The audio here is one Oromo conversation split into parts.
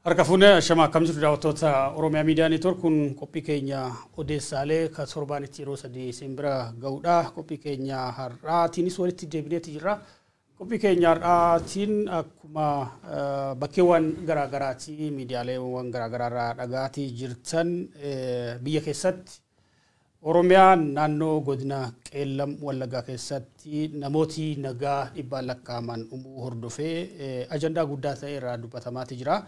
Harka fuune shama akkam jirtu daawwattoota Oromiyaa Miidiyaa Neetwoork kun qophii keenya odeessaalee ka torbaanitti yeroo sadii isin bira ga'uudha. Qophii keenya har'aatiinis walitti deebineeti jirra. Qophii keenya har'aatiin akkuma bakkeewwan garaagaraatti miidiyaaleewwan garaagaraarraa dhagaatii jirtan biyya keessatti Oromiyaa naannoo godina Qeellam Wallaggaa keessatti namooti nagaa dhibbaan lakkaa'aman hordofee ajandaa guddaa ta'e irraa dubbatamaa jira.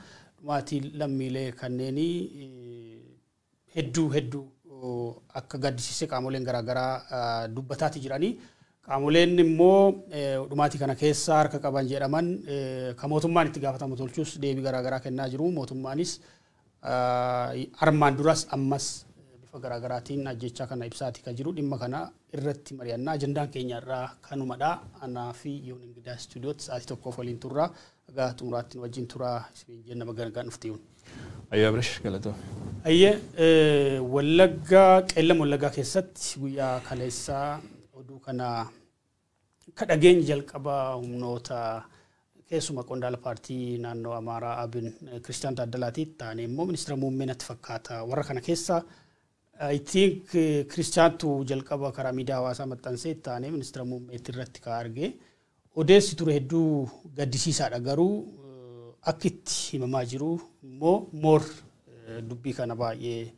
Maatii lammiilee kanneenii hedduu akka gaddisiise qaamoleen garaagaraa dubbataati jiranii. Qaamoleen immoo dhumaatii kana keessa harka qaban jedhaman kan mootummaan itti gaafatamu tolchuus deebii garaagaraa kennaa jiru. Mootummaanis armaan duras ammas bifa garaagaraatiin ajjechaa kana ibsaati kan jiru. Dhimma kana irratti mari'annaa ajandaan keenya irraa kanumadha. Anaa fi Yoon Ingidaa Stuudiyootti sa'aatii tokkoof waliin turra. Egaa xumuraattiin wajjin turaa isin jenna magargaan dhufteeyuun. Ayyaa Abresh galatoo. Ayyee Wallaggaa Qeellam Wallaggaa keessatti guyyaa kaleessaa oduu kana kadhageenyi jalqaba humnoota keessuma qondaala paartii naannoo Amaaraa Abin Kiristiyaan Taaddalaati taane immoo ministeera muummee natti fakkaata. Warra kana keessa I think Kiristiyaantu jalqaba karaa miidiyaa hawaasaa maxxansee taane ministeera muummeetti irratti ka arge. Odeessi ture hedduu gaddisiisaadha garuu akkitti himamaa jiru immoo moor dubbii kana baay'ee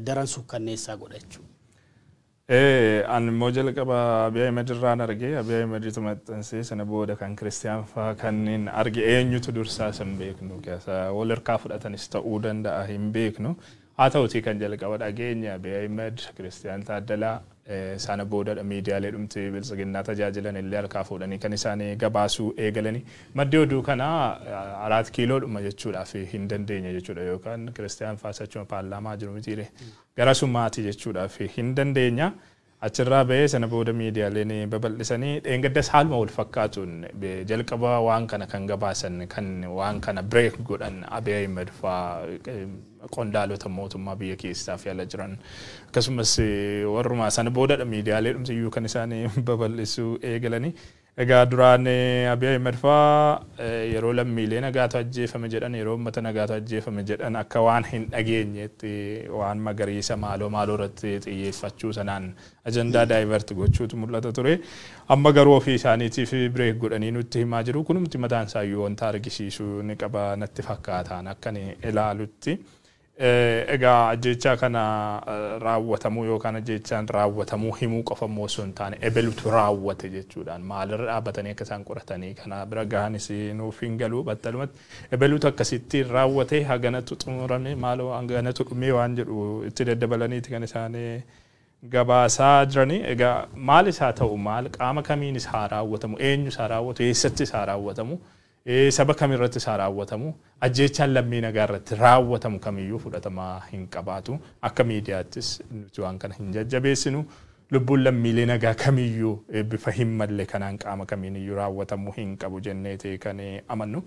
daran suukkanneessaa godha jechuudha. An immoo jalqaba Abiy Ahmed irraan arge. Abiy Ahmeditu maxxansee sana booda kan Kiristiyaan fa'aa kanneen arge eenyutu dursaa san beeknu keessa wal harkaa fudhatanis ta'uu danda'a hin beeknu. Haa ta'uutii kan jalqaba dhageenya Abiy Ahmed Kiristiyaan Taaddalaa sana booda miidiyaalee dhumti bilisiginnaa tajaajilan illee harkaa fuudhanii kan isaan gabaasuu eegalanii maddi oduu kana 4 kiiloodhuma jechuudhaaf hin dandeenye jechuudha yookaan Kiristiyaan faasachuma paarlaamaa jiru mitiire gara summaati jechuudhaaf hin dandeenya. Achirraa bahee sana booda miidiyaaleen babal'isanii dheengaddas haaluma wal fakkaatuun jalqaba waan kana kan gabaasan kan waan kana break godhan Abiy Ahmed fa'aa qondaalota mootummaa biyya keessaaf yaala jiran akkasumas warruma sana booda miidiyaalee dhumtiyyuu kan isaan babal'isuu eegalanii. Egaa duraan Abiy Ahmed fa'aa yeroo lammiilee nagaatu ajjeefame jedhan yeroo uummata nagaatu ajjeefame jedhan akka waan hin dhageenyetti waan magariisa maaloo irratti xiyyeeffachuu sanaan ajandaa daayivert gochuutu mul'ata ture. Amma garuu ofii isaaniitiif bireek godhanii nutti himaa jiru. Kunumti mataan isaayyuu wanta argisiisuu ni qaba natti fakkaataan akkan ilaalutti. Egaa ajjechaa kana raawwatamuu yookaan ajjechaan raawwatamuu himuu qofa immoo osoo hin taane ebelutu raawwate jechuudhaan maalirra dhaabbatanii akka isaan qoratanii kana bira gahanis nuuf hin galu battalumatti ebelutu akkasitti raawwate haganatu xumurame maaloo haganatu dhumee waan jedhu itti daddabalaniiti kan isaan gabaasaa jiranii. Egaa maalis haa ta'u maal qaama kamiinis haa raawwatamu eenyus haa raawwatu eessattis haa raawwatamu saba kamirrattis haa raawwatamu ajjechaan lammii nagaa irratti raawwatamu kamiyyuu fudhatamaa hin qabaatu. Akka miidiyaattis nuti waan kana hin jajjabeessinu lubbuun lammiilee nagaa kamiyyuu bifa hin malle kanaan qaama kamiiniyyuu raawwatamuu hin qabu jenneeti kan amannu.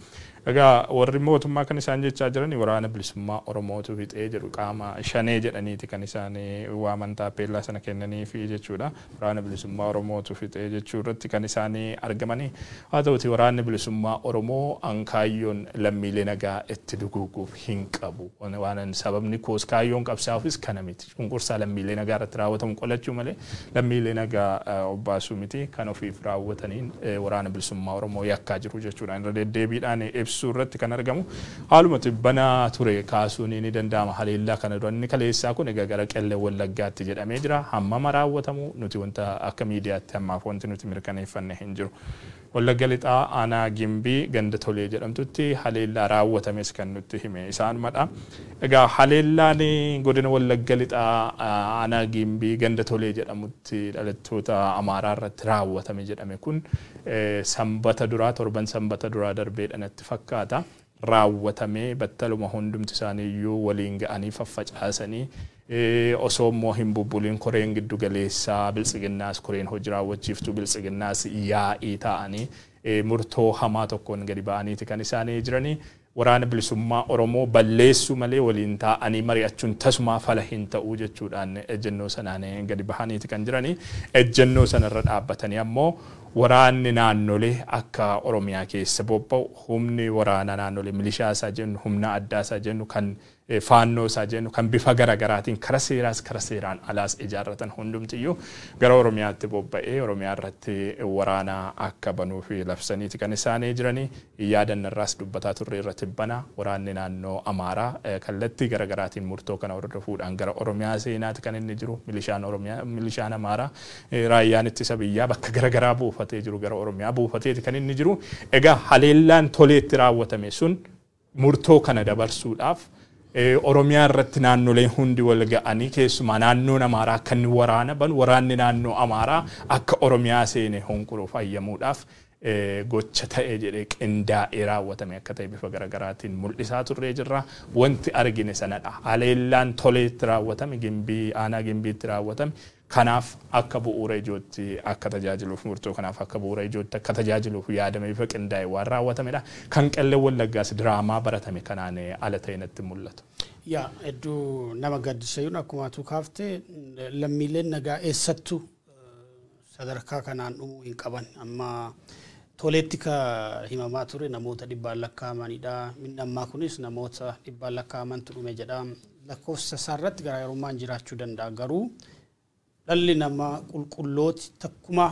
Egaa warri mootummaa kan isaan jechaa jiran waraana bilisummaa Oromootu fixee jedhu qaama shanee jedhaniiti kan isaan waaman taappellaa sana kennaniif jechuudha. Waraana bilisummaa Oromootu fixee jechuu irratti kan isaan argamanii. Haa ta'uti waraanni bilisummaa Oromoo ankaayyoon lammiilee nagaa itti duguuguuf hin qabu. Waan sababni koos kaayyoon qabsaa'uufis kana miti. Cunqursaa lammiilee nagaa irratti raawwatamu qolachuu malee lammiilee nagaa obbaasuu miti kan ofiif raawwataniin waraana bilisummaa Oromoo yakkaa jiru jechuudha. Irra deddeebiidhaan ibsuu irratti kan argamu haalumatti banaa ture kaasuun ni danda'ama. Haleellaa kana dura inni kaleessaa kun egaa gara Qeellam Wallaggaatti jedhamee jira. Hammama raawwatamu nuti wanta akka miidiyaatti ammaaf wanti nuti mirkaneeffanne hin jiru. Wallagga Lixaa aanaa Gimbii ganda Tolee jedhamtutti haleellaa raawwatames kan nutti hime isaanuma. Egaa haleellaan godina Wallagga Lixaa aanaa Gimbii ganda Tolee jedhamutti dhalattoota Amaaraa irratti raawwatame jedhame kun sanbata duraa torban sanbata duraa darbeedha natti fakkaata. Raawwatamee battaluma hundumti isaaniiyyuu waliin ga'anii faffacaasanii osoo immoo hin bubbuliin koreen giddu galeessaa bilisiginnaas koreen hojii raawwachiiftuu bilisiginnaas yaa'ii ta'anii murtoo hamaa tokkoon gadi ba'aniiti kan isaanii jiranii. Waraana bilisummaa Oromoo balleessuu malee waliin ta'anii mari'achuun tasumaa fala hin ta'uu jechuudhaan ejjennoo sanaan gadi bahaniiti kan jiranii. Ejjennoo sanarra dhaabbatanii ammoo waraanni naannolee akka Oromiyaa keessa bobba'u humni waraana naannolee milishaa isaa jennu humna addaa isaa jennu kan faannoo isaa jennu kan bifa garaagaraatiin kara seeraas kara seeraan alaas ijaarratan hundumtiyyuu gara Oromiyaatti bobba'ee Oromiyaa irratti waraana akka banuu fi labsaniiti kan isaanii jiranii yaadannarraas dubbataa turre irratti bana waraanni naannoo Amaaraa kallattii garaagaraatiin murtoo kana hordofuudhaan gara Oromiyaa seenaati kan inni jiru milishaan Oromiyaa milishaan Amaaraa raayyaan ittisa biyyaa bakka garaagaraa buufatee jiru gara Oromiyaa buufateeti kan inni jiru egaa haleellaan toleetti raawwatame sun murtoo kana dabarsuudhaaf Oromiyaa irratti naannoleen hundi wal ga'anii keessumaa naannoon Amaaraa kan waraana ban waraanni naannoo Amaaraa akka Oromiyaa seene honquruu fayyamuudhaaf gocha ta'e jedhee qindaa'ee raawwatame akka ta'e bifa garaagaraatiin mul'isaa turree jirra wanti argine sanadha haleellaan toleetti raawwatame gimbii aanaa gimbiitti raawwatame kanaaf akka bu'uura ijootti akka tajaajiluuf murtoo kanaaf akka bu'uura ijootti akka tajaajiluuf yaadame bifa qindaa'e waan raawwatamedha kan Qellem Wallaggaas diraamaa baratame kanaan ala ta'e natti mul'atu. Yaa hedduu nama gaddisiisuun akkuma tu kaaftee lammiileen nagaa eessattuu sadarkaa kanaan dhumuu hin qaban amma toleetti ka himamaa ture namoota dhibbaan lakkaa'amanidha minni ammaa kunis namoota dhibbaan lakkaa'amantu dhume jedha lakkoofsa isaarratti garaagarummaan jiraachuu danda'a garuu dhalli namaa qulqullooti takkuma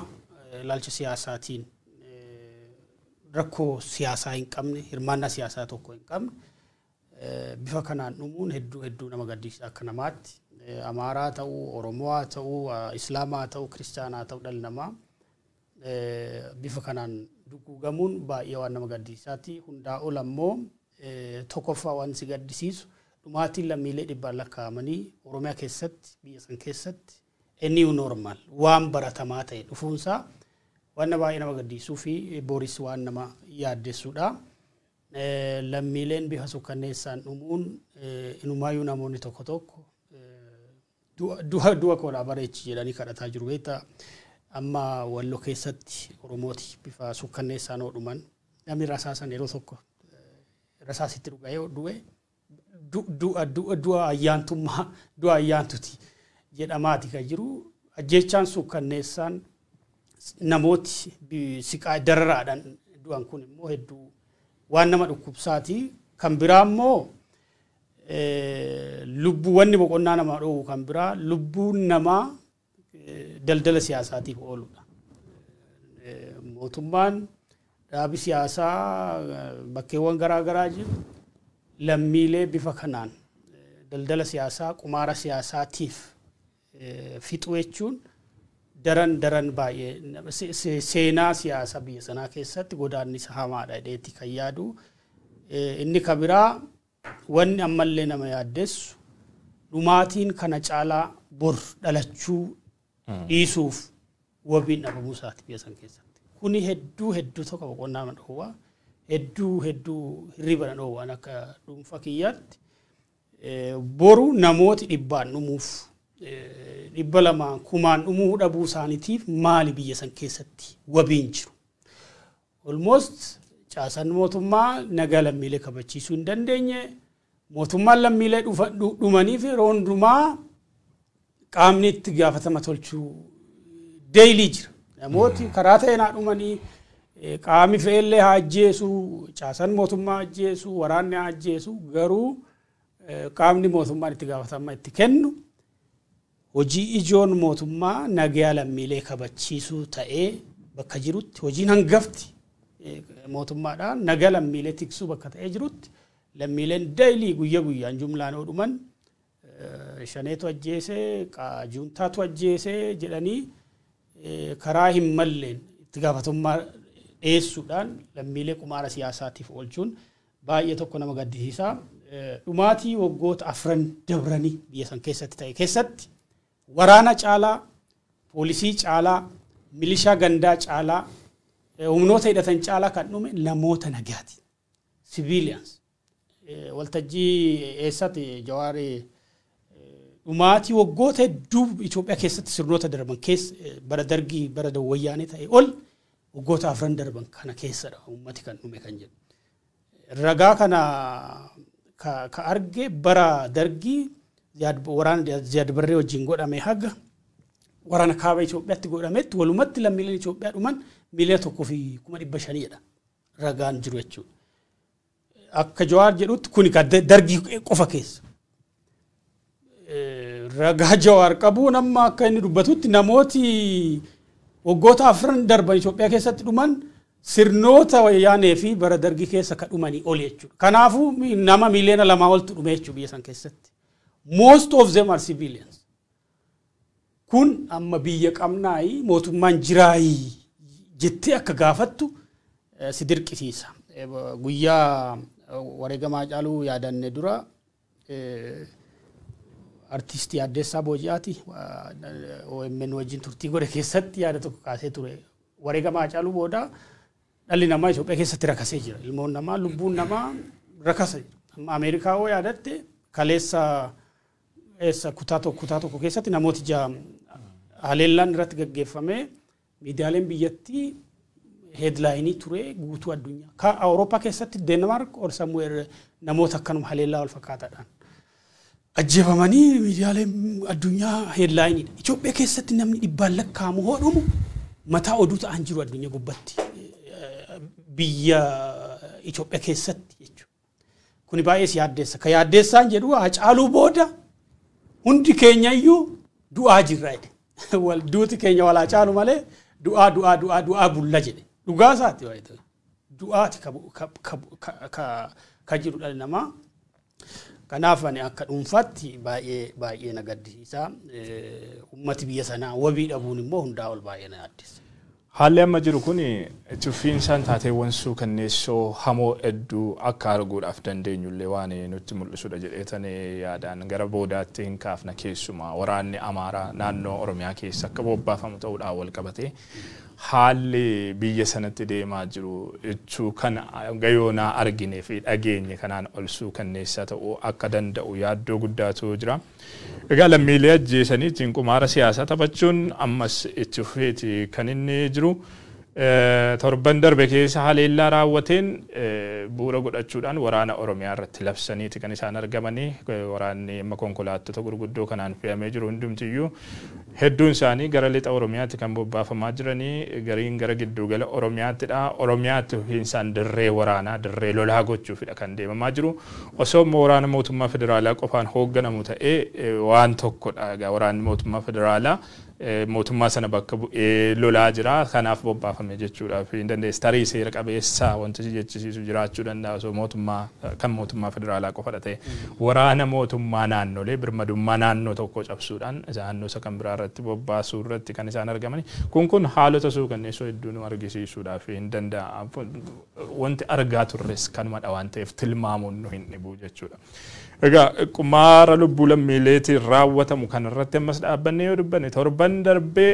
ilaalcha siyaasaatiin rakkoo siyaasaa hin qabne hirmaannaa siyaasaa tokko hin qabne bifa kanaan dhumuun hedduu nama gaddisiisa akka namaatti Amaaraa ta'uu Oromoo ta'uu Islaamaa ta'uu Kiristaanaa ta'uu dhalli namaa bifa kanaan duguugamuun baay'ee waan nama gaddisiisaati hundaa ol ammoo tokkoffaa waan si gaddisiisu dhumaatiin lammiilee dhibbaan lakkaa'amanii Oromiyaa keessatti biyya san keessatti new normal waan baratamaa ta'e dhufuunsaa waan baay'ee nama gaddisiisuu fi boris waan nama yaaddessuudha lammiileen bifa sukkanneessaan dhumuun inumaayyuu namoonni tokko tokko du'a koodhaa bareechi jedhanii kadhataa jiru beektaa amma Walloo keessatti Oromooti bifa sukkanneessaan dhuman namni rasaasan yeroo tokko rasaasitti dhuga'ee du'a ayyaantummaa du'a ayyaantuti jedhamaati kan jiru ajjechaan sukkanneessaan namooti siqaa dararaadhaan du'an kun immoo hedduu waan nama dhukkubsaati kan biraa immoo lubbuuwwan boqonnaa namaa dhoowwu kan biraa lubbuun namaa daldala siyaasaatiif ooludha mootummaan dhaabi siyaasaa bakkeewwan garaagaraa jiru lammiilee bifa kanaan daldala siyaasaa qumaara siyaasaatiif fixuu jechuun daran baay'ee seenaa siyaasa biyya sanaa keessatti godaannisa hamaadha jedheetti kan yaadu inni kabiraa wanni ammallee nama yaaddessu dhumaatiin kana caalaa bor dhalachuu dhiisuuf wabiin dhabamuu isaati biyya san keessatti kuni hedduu tokko boqonnaa dhoowwaa hedduu hirriba dhoowwaan akka dhuunfa kiyyaatti boru namooti dhibbaan dhumuuf dhibba lamaan kumaan dhumuu dhabuu isaaniitiif maali biyya san keessatti wabiin jiru almost caasan mootummaa nagaa lammiilee kabachiisuu hin dandeenye mootummaan lammiilee dhumaniif yeroo hundumaa qaamni itti gaafatama tolchuu deeyilii jira namooti karaa ta'een dhumanii qaami fe'ellee haa ajjeesu caasan mootummaa ajjeesu waraanni haa ajjeesu garuu qaamni mootummaan itti gaafatama itti kennu hojii ijoon mootummaa nagaa lammiilee kabachiisuu ta'ee bakka jirutti hojiin hangafti mootummaadhaan nagaa lammiilee tiksuu bakka ta'ee jirutti lammiileen deeyilii guyyaan jumlaan dhuman shaneetu ajjeesee juuntaatu ajjeesee jedhanii karaa hin malleen itti gaafatummaa dhiyeessuudhaan lammiilee qumaara siyaasaatiif oolchuun baay'ee tokko nama gaddisiisa dhumaatii waggoota 4 dabranii biyya san keessatti ta'e keessatti waraana caalaa poolisii caalaa milishaa gandaa caalaa humnoota hidhatan caalaa kan dhume namoota nagaati civilians waltajjii eessatti Jawaari dhumaatii waggoota hedduu Itoophiyaa keessatti sirnoota darban keessa bara dargii bara wayyaanee ta'e ol waggoota 4 darban kana keessadha uummati kan dhume kan jedhu ragaa kana ka arge bara dargii waraana Ziyaad wajjin godhame haga waraana kaaba Itoophiyaatti godhametti walumatti lammiileen Itoophiyaa dhuman miliyoona 1,500 ragaan jiru jechuudha. Akka Jawaar jedhutti kuni dargii qofa keessa. Ragaa Jawaar qabu nama akka inni dubbatutti namooti waggoota 4 darban Itoophiyaa keessatti dhuman sirnoota wayyaanee fi bara dargii keessa ka dhumanii oli jechuudha. Kanaafuu nama miliyoona 2 oltu dhume jechuudha biyya san keessatti. Most of them are civilians. Kun amma biyya qabnaayi mootummaan jiraayi jettee akka gaafattu si dirqisiisa. Guyyaa wareegamaa Haacaaluu yaadanne dura artistii Addeessaa Booji'aati OMN wajjin turtii godhe keessatti yaada tokko kaasee ture. Wareegamaa Haacaaluu booda dhalli namaa Itoophiyaa keessatti rakasee jira. Ilmoon namaa lubbuun namaa rakasa jira. Amma Ameerikaa hoo yaadatte kaleessa kutaa tokko keessatti namooti haleellaan irratti gaggeeffame miidiyaaleen biyyattii headlaayinii ture guutuu addunyaa. Ka Awurooppaa keessatti Denmark or somewhere namoota akkanuma haleellaa wal fakkaataadhaan ajjeefamanii miidiyaaleen addunyaa headlaayiniidha. Itoophiyaa keessatti namni dhibbaan lakkaa'amu hodhumu mataa oduu ta'an jiru addunyaa gubbatti biyya Itoophiyaa keessatti jechuudha. Kuni baay'ee si yaaddeessa. Ka yaaddeessaan jedhu Haacaaluu booda hundi keenya iyyuu du'aa jirra jedhe. Wal duuti keenya wal Haacaaluu malee du'aa bulla jedhe. Dhugaa isaati waa ta'e. Du'aati ka jiru dhalli namaa. Kanaaf ani akka dhuunfaatti baay'ee na gaddisiisa. Ummati biyya sanaa wabii dhabuun immoo hundaa ol baay'ee na yaaddessa. Haalli amma jiru kun tuffiinsaan taateewwan suukanneessoo hamoo hedduu akka arguudhaaf dandeenyullee waan nutti mul'isudha jedheetanii yaadaan gara boodaatti hin kaafna keessumaa waraanni Amaaraa naannoo Oromiyaa keessa akka bobbaafamu ta'uudhaan wal qabatee haalli biyya sanatti deemaa jiru jechuu kana gayoonaa arginee fi dhageenye kanaan ol suukanneessaa ta'uu akka danda'u yaaddoo guddaatu jira. Egaa lammiilee ajjeesaniitiin qumaara siyaasaa taphachuun ammas itti fufeeti kan inni jiru. Torban darbe keessa haleellaa raawwateen bu'uura godhachuudhaan waraana Oromiyaa irratti labsaniiti kan isaan argamanii waraanni amma konkolaattota gurguddoo kanaan fe'amee jiru hundumtiyyuu hedduun isaanii gara lixa Oromiyaatti kan bobbaafamaa jiranii gariin gara giddugala Oromiyaattidha. Oromiyaatti ofiinsaan dirree waraanaa dirree lolaa gochuufidha kan deemamaa jiru. Osoo waraana mootummaa federaalaa qofaan hoogganamu ta'ee waan tokkodha. Egaa waraanni mootummaa federaalaa mootummaa sana bakka bu'ee lolaa jira kanaaf bobbaafame jechuudhaaf hin dandeessu tarii seera qabeessa wanti jechisiisu jiraachuu danda'a osoo mootummaa federaalaa qofadha ta'e waraana mootummaa naannolee birmadummaa naannoo tokko cabsuudhaan naannoo isa kan biraa irratti bobbaasuu irratti kan isaan argamani kun haalota suukanneessoo hedduu nu argisiisuudhaaf hin danda'a wanti argaa turres kanumadha waan ta'eef tilmaamuun nu hin dhibu jechuudha. Egaa qumaara lubbuu lammiileetiin raawwatamu kanarratti ammas dhaabbannee yoo dubbanne torban darbee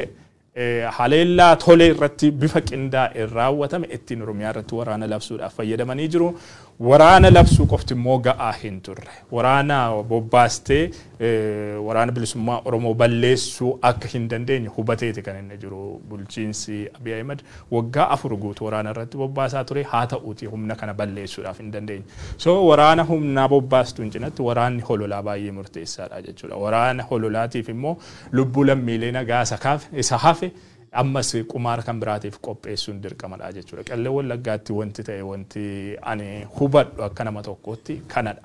haleellaa tolee irratti bifa qindaa'een raawwatame ittiin Oromiyaa irratti waraana labsuudhaaf fayyadamanii jiru. Waraana labsuu qofti immoo ga'aa hin turre. Waraana bobbaastee waraana bilisummaa Oromoo balleessuu akka hin dandeenye hubateeti kan inni jiru bulchiinsi Abiy Ahmed waggaa 4 guutuu waraana irratti bobbaasaa ture haa ta'uuti humna kana balleessuudhaaf hin dandeenye. So waraana humna bobbaastuun cinatti waraanni hololaa baay'ee murteessaadha jechuudha. Waraana hololaatiif immoo lubbuu lammiilee nagaa isa hafe ammas qumaara kan biraatiif qopheessuun dirqamadha jechuudha. Qellem Wallaggaatti wanti ta'e wanti ani hubadhu akka nama tokkootti kanadha.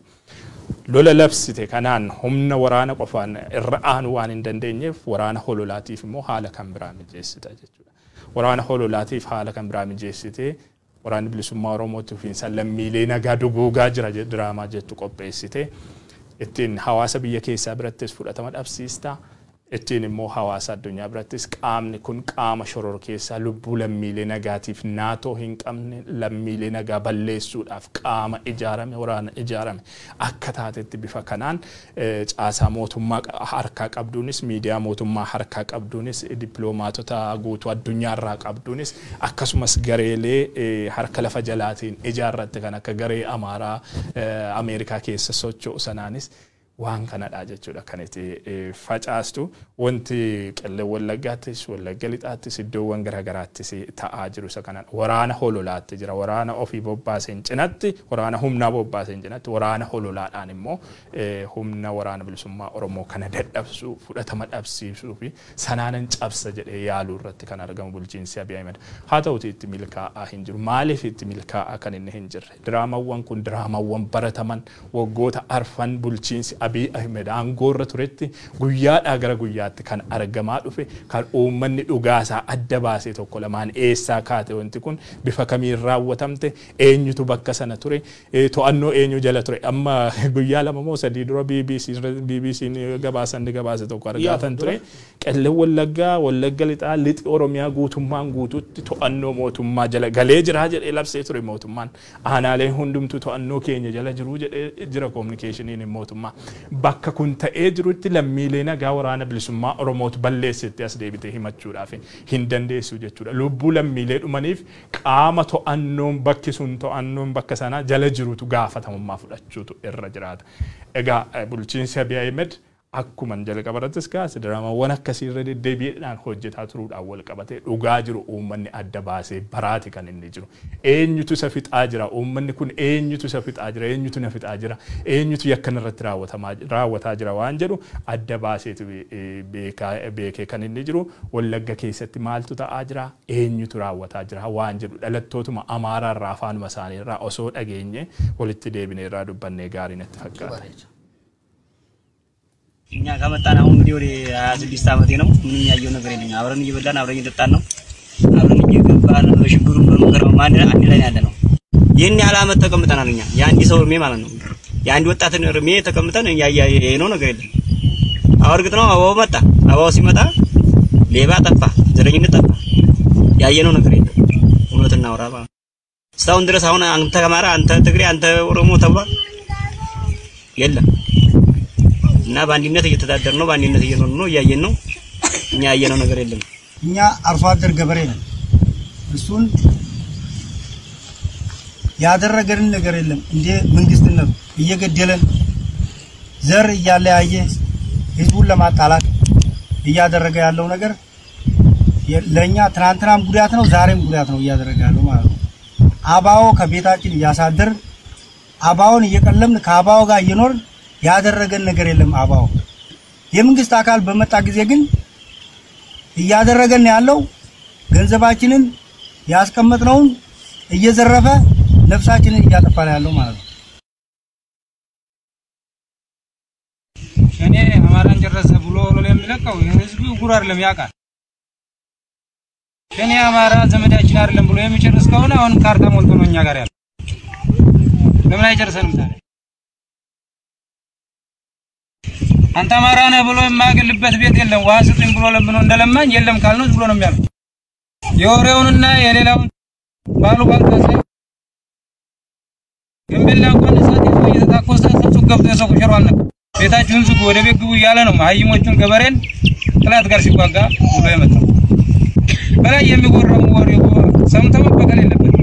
Lola labsite kanaan humna waraana qofaan irra aanu waan hin dandeenyeef waraana hololaatiif immoo haala kan biraa mijeessita jechuudha. Waraana hololaatiif haala kan biraa mijeessite waraanni bilisummaa Oromootti ofiinsa lammiilee nagaa duguugaa jira diraamaa jettu qopheessite ittiin hawaasa biyya keessaa birattis fudhatama dhabsiista. Ittiin immoo hawaasa addunyaa birattis qaamni kun qaama shoror keessaa lubbuu lammiilee nagaatiif naatoo hin qabne lammiilee nagaa balleessuudhaaf qaama ijaarame waraana ijaarame akka taatetti bifa kanaan caasaa mootummaa harkaa qabduunis miidiyaa mootummaa harkaa qabduunis dippiloomaatota guutuu addunyaarraa qabduunis akkasumas gareelee harka lafa jalaatiin ijaarratte kan akka garee Amaaraa Ameerikaa keessa socho'u sanaanis waan kanadha jechuudha kan itti facaastu wanti qelle wallaggaattis wallagga lixaattis iddoowwan garaagaraattis ta'aa jiru isa kana waraana hololaatti jira waraana ofii bobbaaseen cinatti waraana humna bobbaaseen cinatti waraana hololaadhaan immoo humna waraana bilisummaa Oromoo kana dadhabsu fudhatama dhabsiisuu fi sanaanan cabsa jedhee yaaluu irratti kan argamu bulchiinsi Abiy Ahmed haa ta'uti itti milkaa'aa hin jiru maaliif itti milkaa'aa kan inni hin jirre diraamawwan kun diraamawwan barataman waggoota arfan bulchiinsi Abiy Ahmed aangorra turetti guyyaadhaa gara guyyaatti kan argamaa dhufe kan uummanni dhugaasaa adda baasee tokko lamaan eessaa kaate wanti kun bifa kamiin raawwatamte eenyutu bakka sana ture to'annoo eenyu jala ture amma guyyaa lama moo sadii dura BBC'n gabaase tokko argatan ture qelle wallagga lixaa lixi Oromiyaa guutummaan guututti to'annoo mootummaa jala galee jira jedhee labsee ture mootummaan aanaaleen hundumtu to'annoo keenya jala jiru jedhee jira communicationiin mootummaa bakka kun ta'ee jirutti lammiilee nagaa waraana bilisummaa Oromootu balleessetti as deebitee himachuudhaaf hin dandeessu jechuudha lubbuu lammiilee dhumaniif qaama to'annoon bakka sana jala jirutu gaafatamummaa fudhachuutu irra jiraata egaa bulchiinsi Abiy Ahmed akkuma jalqabarattis kaase diraamawwan akkasii irra deddeebiidhaan hojjetaa turuudhaan wal qabatee dhugaa jiru uummanni adda baasee baraati kan inni jiru eenyutu isa fixaa jira uummanni kun eenyutu isa fixaa jira eenyutu na fixaa jira eenyutu yakkan irratti raawwataa jira waan jedhu adda baaseetu beekee kan inni jiru wallagga keessatti maaltu ta'aa jira eenyutu raawwataa jira waan jedhu dhalattootuma Amaaraa irraa afaanuma isaanii irraa osoo dhageenye walitti deebinee irraa dubbannee gaarii natti fakkaata እኛ ከመጣን አሁን እንግዲህ ወደ 26 ዓመቴ ነው ምንም ያየው ነገር የለኝም አብረን እየበላን አብረን እየጠጣን ነው አብረን እየገባን በሽግሩም በመከራው ማን አንድ ላይ ያለ ነው ይሄን ያህል ዓመት ተቀምጠናል እኛ የአንድ ሰው እርሜ ማለት ነው የአንድ ወጣትን እርሜ ተቀምጠን ያየነው ነገር የለም አወርግጥ ነው አባው ሲመጣ ሌባ ጠፋ ዘረኝነት ጠፋ ያየነው ነገር የለም እውነትና ወራባ እስካሁን ድረስ አሁን አንተ ከማራ አንተ ትግሬ አንተ ኦሮሞ ተብሏል የለም እና ባንዲነት እየተዳደር ነው ባንዲነት እየኖር ነው ያየን ነው እኛ ያየነው ነገር የለም እኛ አርሶ አደር ገበሬ ነን እሱን ያደረገልን ነገር የለም እንዴ መንግስትነት እየገደለን ዘር እያለያየ ህዝቡን ለማጣላት እያደረገ ያለው ነገር ለኛ ትናንትናም ጉዳት ነው ዛሬም ጉዳት ነው እያደረገ ያለው ማለት ነው አባው ከቤታችን ያሳደር አባውን እየቀለምን ከአባው ጋር እየኖር ያደረገን ነገር የለም አባው የመንግስት አካል በመጣ ጊዜ ግን እያደረገን ያለው ገንዘባችንን ያስቀመጥነውን እየዘረፈ ነፍሳችንን እያጠፋ ያለው ማለት ነው እኔ አማራን ጨረሰ ብሎ ለሚለቀው ህዝቡ ጉራር ለሚያቃል እኔ አማራ ዘመዳችን አይደለም ብሎ የሚጨርስ ከሆነ አሁን ካርታ ሞልቶ ነው እኛ ጋር ያለው ለምን አይጨርሰንም ታዲያ አንተ አማራ ነህ ብሎ የማገልበት ቤት የለም ዋስጥኝ ብሎ ለምኖ እንደለማኝ የለም ካልነው ብሎ ነው የሚያለው የወሬውንና የሌላውን ባሉ ባልታሰ ገምበላ እንኳን ሰዓት እየተታኮሰ ሰው ገብቶ የሰው ሸሯል ነበር ቤታችሁን ዝጉ ወደ ቤት ግቡ እያለ ነው ማህይሞቹን ገበሬን ጥላት ጋር ሲዋጋ ብሎ የመጣው በላይ የሚወራው ወሬ ሰምተው በቀል የለበት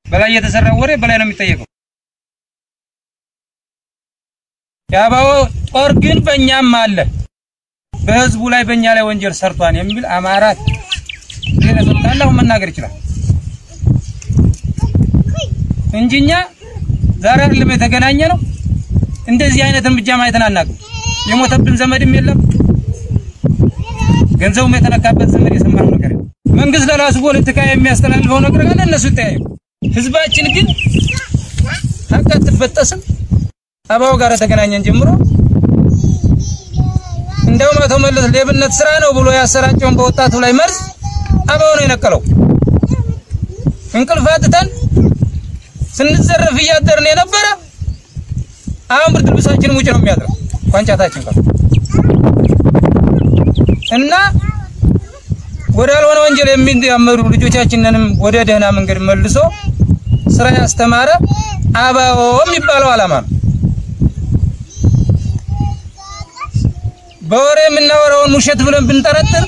በላይ የተሰራ ወሬ በላይ ነው የሚጠየቀው ያባው ጦር ግን በእኛም አለ በህዝቡ ላይ በእኛ ላይ ወንጀል ሰርቷን የሚል አማራት ለሰጣለው መናገር ይችላል እንጂኛ ዛሬ አይደለም የተገናኘ ነው እንደዚህ አይነት እርምጃ ማየትን አናውቅም የሞተብን ዘመድም የለም ገንዘቡም የተነካበት ዘመድ የሰማነው ነገር መንግስት ለራሱ ፖለቲካ የሚያስተላልፈው ነገር አለ እነሱ ይታያዩ ህዝባችን ግን አቃጥፈጠስም አባው ጋር ተገናኘን ጀምሮ እንደው ማተመለስ ለብነት ስራ ነው ብሎ ያሰራጨውን በወጣቱ ላይ መርዝ አባው ነው የነቀለው እንቅልፋትተን ስንዘረፍ ያደርን የነበረ አሁን ብርድ ልብሳችን ሙጭ ነው የሚያድረው ቋንጫታችን ጋር እና ወደ አልሆነ ወንጀል የሚያመሩ ልጆቻችንንም ወደ ደህና መንገድ መልሶ ስራ ያስተማረ አባው የሚባለው አላማ ነው በወሬ የምናወራውን ሙሸት ብለን ብንጠረጥር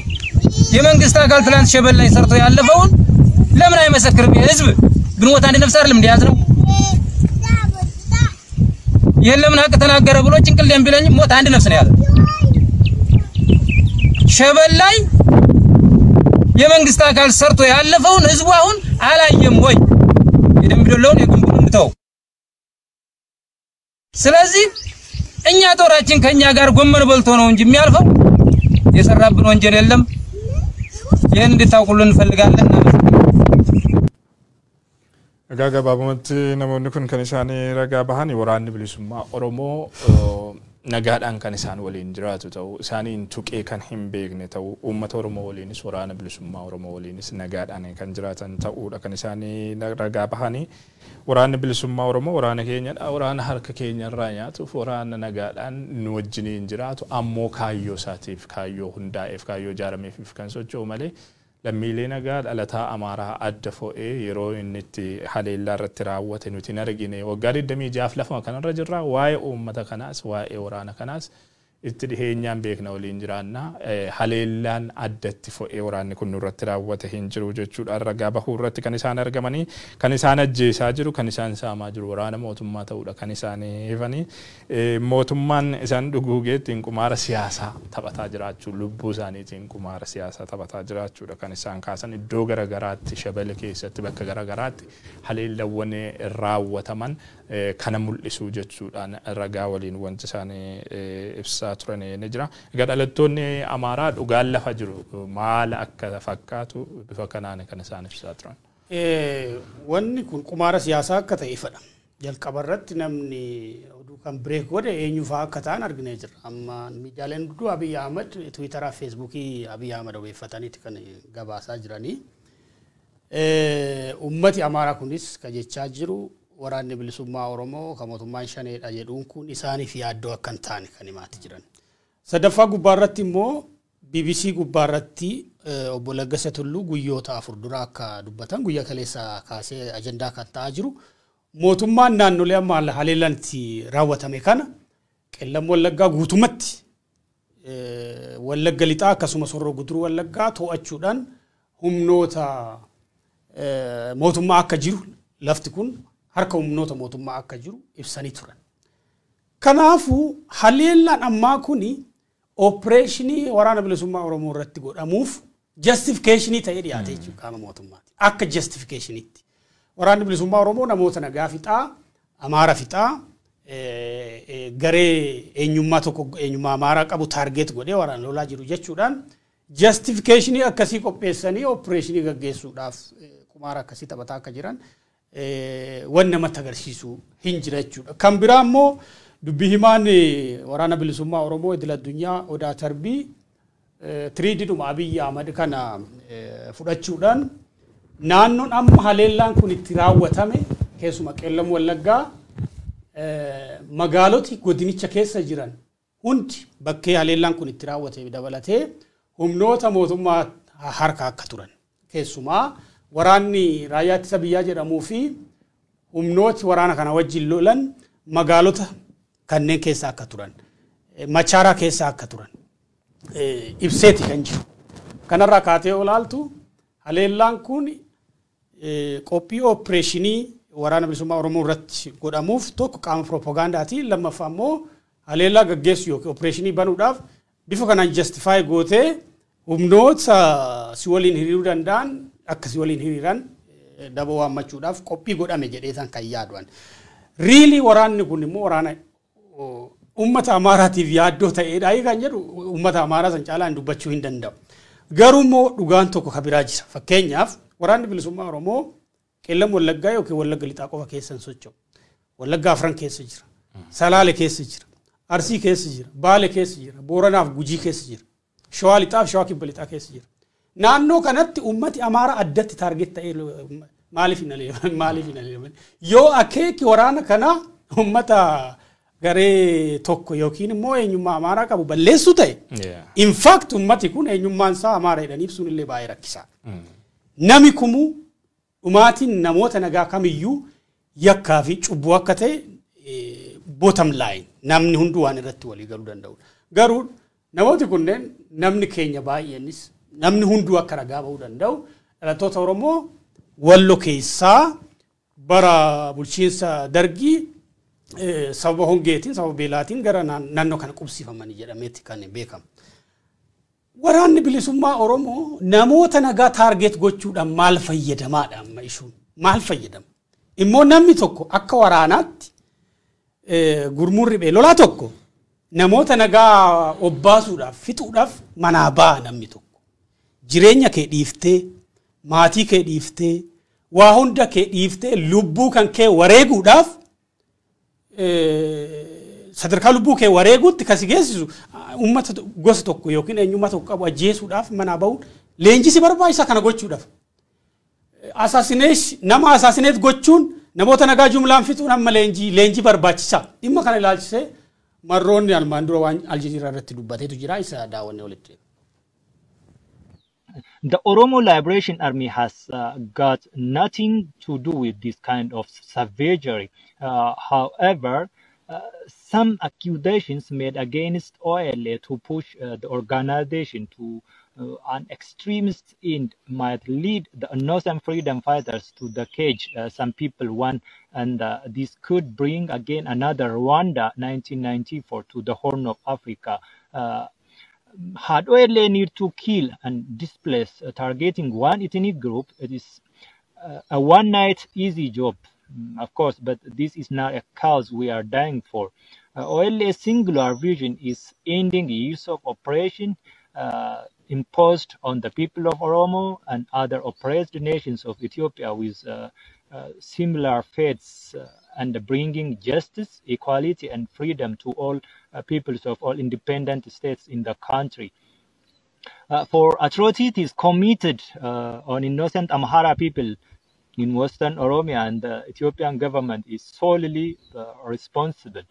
የመንግስት አካል ትላንት ሸበል ላይ ሰርቶ ያለፈውን ለምን አይመሰክርም ህዝብ ግንቦት አንድ ነፍስ አይደለም እንዲያዝ ነው የለም ሀቅ ተናገረ ብሎ ጭንቅሌን ቢለኝ ሞት አንድ ነፍስ ነው ያለ ሸበል ላይ የመንግስት አካል ሰርቶ ያለፈውን ህዝቡ አሁን አላየም ወይ የደምቢዶሎውን የግንቡን ተው ስለዚህ እኛ ጦራችን ከኛ ጋር ጎመን በልቶ ነው እንጂ የሚያልፈው የሰራብን ወንጀል የለም ይሄን እንድታውቁልን እንፈልጋለን ጋጋ ባቡመት ነሞን ኩን ከንሳኔ ረጋ ባህኒ ወራን ብሊሱማ ኦሮሞ nagaadhaan kan isaan waliin jiraatu ta'u isaaniin tuqee kan hin beekne ta'u uummata Oromoo waliinis waraana bilisummaa Oromoo waliinis nagaadhaan kan jiraatan ta'uudha kan isaanii ragaa bahanii waraanni bilisummaa Oromoo waraana keenyadha waraana harka keenyarraa nyaatuuf waraana nagaadhaan nu wajjiniin jiraatu ammoo kaayyoo isaatiif kaayyoo hundaa'eef kaayyoo jaarameef kan socho'u malee lammiilee nagaa dhalataa amaaraa adda fo'ee yeroo inni itti haleellaa irratti raawwate nuti hin argine waggaa 26 lafa kanarra jirra waa'ee uummata kanaas waa'ee waraana kanaas itti dhiheenyaan beekna waliin jiraanna haleellaan addatti fo'ee waraanni kun nurratti raawwate hin jiru jechuudha ragaa bahuu irratti kan isaan argamanii kan isaan ajjeesaa jiru kan isaan saamaa jiru waraana mootummaa ta'uudha kan isaan hifanii mootummaan isaan dhuguugeettiin qumaara siyaasaa taphataa jiraachuu lubbuu isaaniitiin qumaara siyaasaa taphataa jiraachuudha kan isaan kaasan iddoo garagaraatti shabala keessatti bakka garagaraatti haleellawwan raawwataman kana mul'isuu jechuudhaan ragaa waliin wanti isaan ibsaa turane ne jira gadhalattoonni amaaraa dhugaan lafa jiru maal akka fakkaatu bifa kanaan kan isaan ibsaa turan wanni kun qumaara siyaasaa akka ta'e ifadha jalqabarratti namni oduu kan break godhe eenyu faa akka ta'an argine jira amma miidiyaaleen guddoo Abiy Ahmed Twitteraa Facebookii Abiy Ahmed odeeffataniiti kan gabaasaa jiranii ummati amaaraa kunis ka jechaa jiru waraanni bilisummaa Oromoo kan mootummaan shaneedha jedhuun kun isaaniif yaaddoo akka hin taane kan himaati jiran. Sadaffaa gubbaarratti immoo BBC gubbaarratti obbo Laggasa Tulluu guyyoota 4 dura akka dubbatan guyyaa kaleessa kaasee ajandaa kan ta'aa jiru mootummaan naannolee amma haleellanti raawwatame kana qellam Wallaggaa guutumatti Wallagga lixaa akkasumas Horroo Guduruu Wallaggaa to'achuudhaan humnoota mootummaa akka jiru lafti kun harka humnoota mootummaa akka jiru ibsanii turan. Kanaafu haleellaan ammaa kuni opereeshinii waraana bilisummaa Oromoo irratti godhamuuf justificationii ta'ee dhiyaate jechuudha qaama mootummaati. Akka justificationitti waraanni bilisummaa Oromoo namoota nagaa fixaa, Amaara fixaa, garee eenyummaa tokko eenyummaa Amaaraa qabu target godhee waraana lolaa jiru jechuudhaan justificationii akkasii qopheessanii opereeshinii gaggeessuudhaaf qumaara akkasii taphataa akka jiran waan namatti agarsiisu hin jira jechuudha. Kan biraa immoo dubbii himaan waraana bilisummaa Oromoo idil addunyaa Odaa Tarbii tiriididhuma Abiy Ahmed kana fudhachuudhaan naannoon amma haleellaan kun itti raawwatame keessuma qellam Wallaggaa magaaloti godinicha keessa jiran hundi bakkee haleellaan kun itti raawwate dabalatee humnoota mootummaa harka akka turan keessumaa waraanni raayyaa ittisa biyyaa jedhamuu fi humnooti waraana kana wajjin lolan magaalota kanneen keessa akka turan Machaaraa keessa akka turan ibseeti kan jiru kanarraa kaatee olaaltu haleellaan kun qophii opereeshinii waraana bilisummaa Oromoo irratti godhamuuf tokko qaama propagaandaati lammaffaa immoo haleellaa gaggeessu yookiin opereeshinii banuudhaaf bifa kanaan justify gootee humnoota si waliin hiriiruu danda'an akkasii waliin hiriiran daboo waammachuudhaaf qophii godhame jedheetan kan yaaduan. Riili waraanni kun immoo waraana ummata Amaaraatiif yaaddoo ta'eedha kan jedhu ummata Amaaraa san caalaan dubbachuu hin danda'u. Garuu immoo dhugaan tokko kan biraa jira. Fakkeenyaaf waraanni bilisummaa Oromoo qellam Wallaggaa yookiin Wallagga lixaa qofa keessa hin socho'u. Wallaggaa afran keessa jira. Salaale keessa jira. Arsii keessa jira. Baale keessa jira. Booranaaf Gujii keessa jira. Shawaa lixaaf Shawaa kibba lixaa keessa jira. Naannoo kanatti ummati Amaaraa addatti taarget ta'ee maaliif hin aleeman yoo akeeki waraana kana ummata garee tokko yookiin immoo eenyummaa Amaaraa qabu balleessu ta'e in fact ummati kun eenyummaan isaa Amaaraa jedhanii ibsuun illee baay'ee rakkisaa. Nami kumuu dhumaatiin namoota nagaa kamiyyuu yakkaa fi cubbuu akka ta'e bottom line namni hunduu waan irratti walii galuu danda'udha. Garuu namooti kunneen namni keenya baay'eenis namni hunduu akka ragaa bahuu danda'u dhalattoota Oromoo Wallo keessaa bara bulchiinsa Dargii sababa hongeetiin sababa beelaatiin gara naannoo kana qubsiifamanii jedhameetti kan beekamu. Waraanni bilisummaa Oromoo namoota nagaa taargeet gochuudhaan maal fayyadamaadha amma ishuun maal fayyadama? Immoo namni tokko akka waraanaatti gurmuun riphee lolaa tokko namoota nagaa obbaasuudhaaf fixuudhaaf manaa ba'a namni tokko. Jireenya kee dhiiftee maatii kee dhiiftee waa hunda kee dhiiftee lubbuu kan kee wareeguudhaaf sadarkaa lubbuu kee wareeguutti kasi geessisu ummata gosa tokko yookiin eenyummaa tokko qabu ajjeesuudhaaf manaa ba'uun leenjisi barbaachisaa kana gochuudhaaf. Nama asaasineet gochuun namoota nagaa jumlaan fixuun amma leenjii barbaachisaa. Dhimma kana ilaalchisee marroonni almaan dura waan Aljazeeraa irratti dubbateetu jira isa daawwannee walitti. The Oromo Liberation Army has got nothing to do with this kind of savagery. However, some accusations made against OLA to push the organization to an extremist end might lead the innocent freedom fighters to the cage some people want, and this could bring again another Rwanda 1994 to the Horn of Africa. Had OLA need to kill and displace targeting one ethnic group, it is a one-night easy job, of course, but this is not a cause we are dying for. OLA's singular vision is ending years of oppression imposed on the people of Oromo and other oppressed nations of Ethiopia with similar fates and bringing justice, equality, and freedom to all peoples of all independent states in the country. For atrocities committed on innocent Amhara people in Western Oromia, and the Ethiopian government is solely responsible.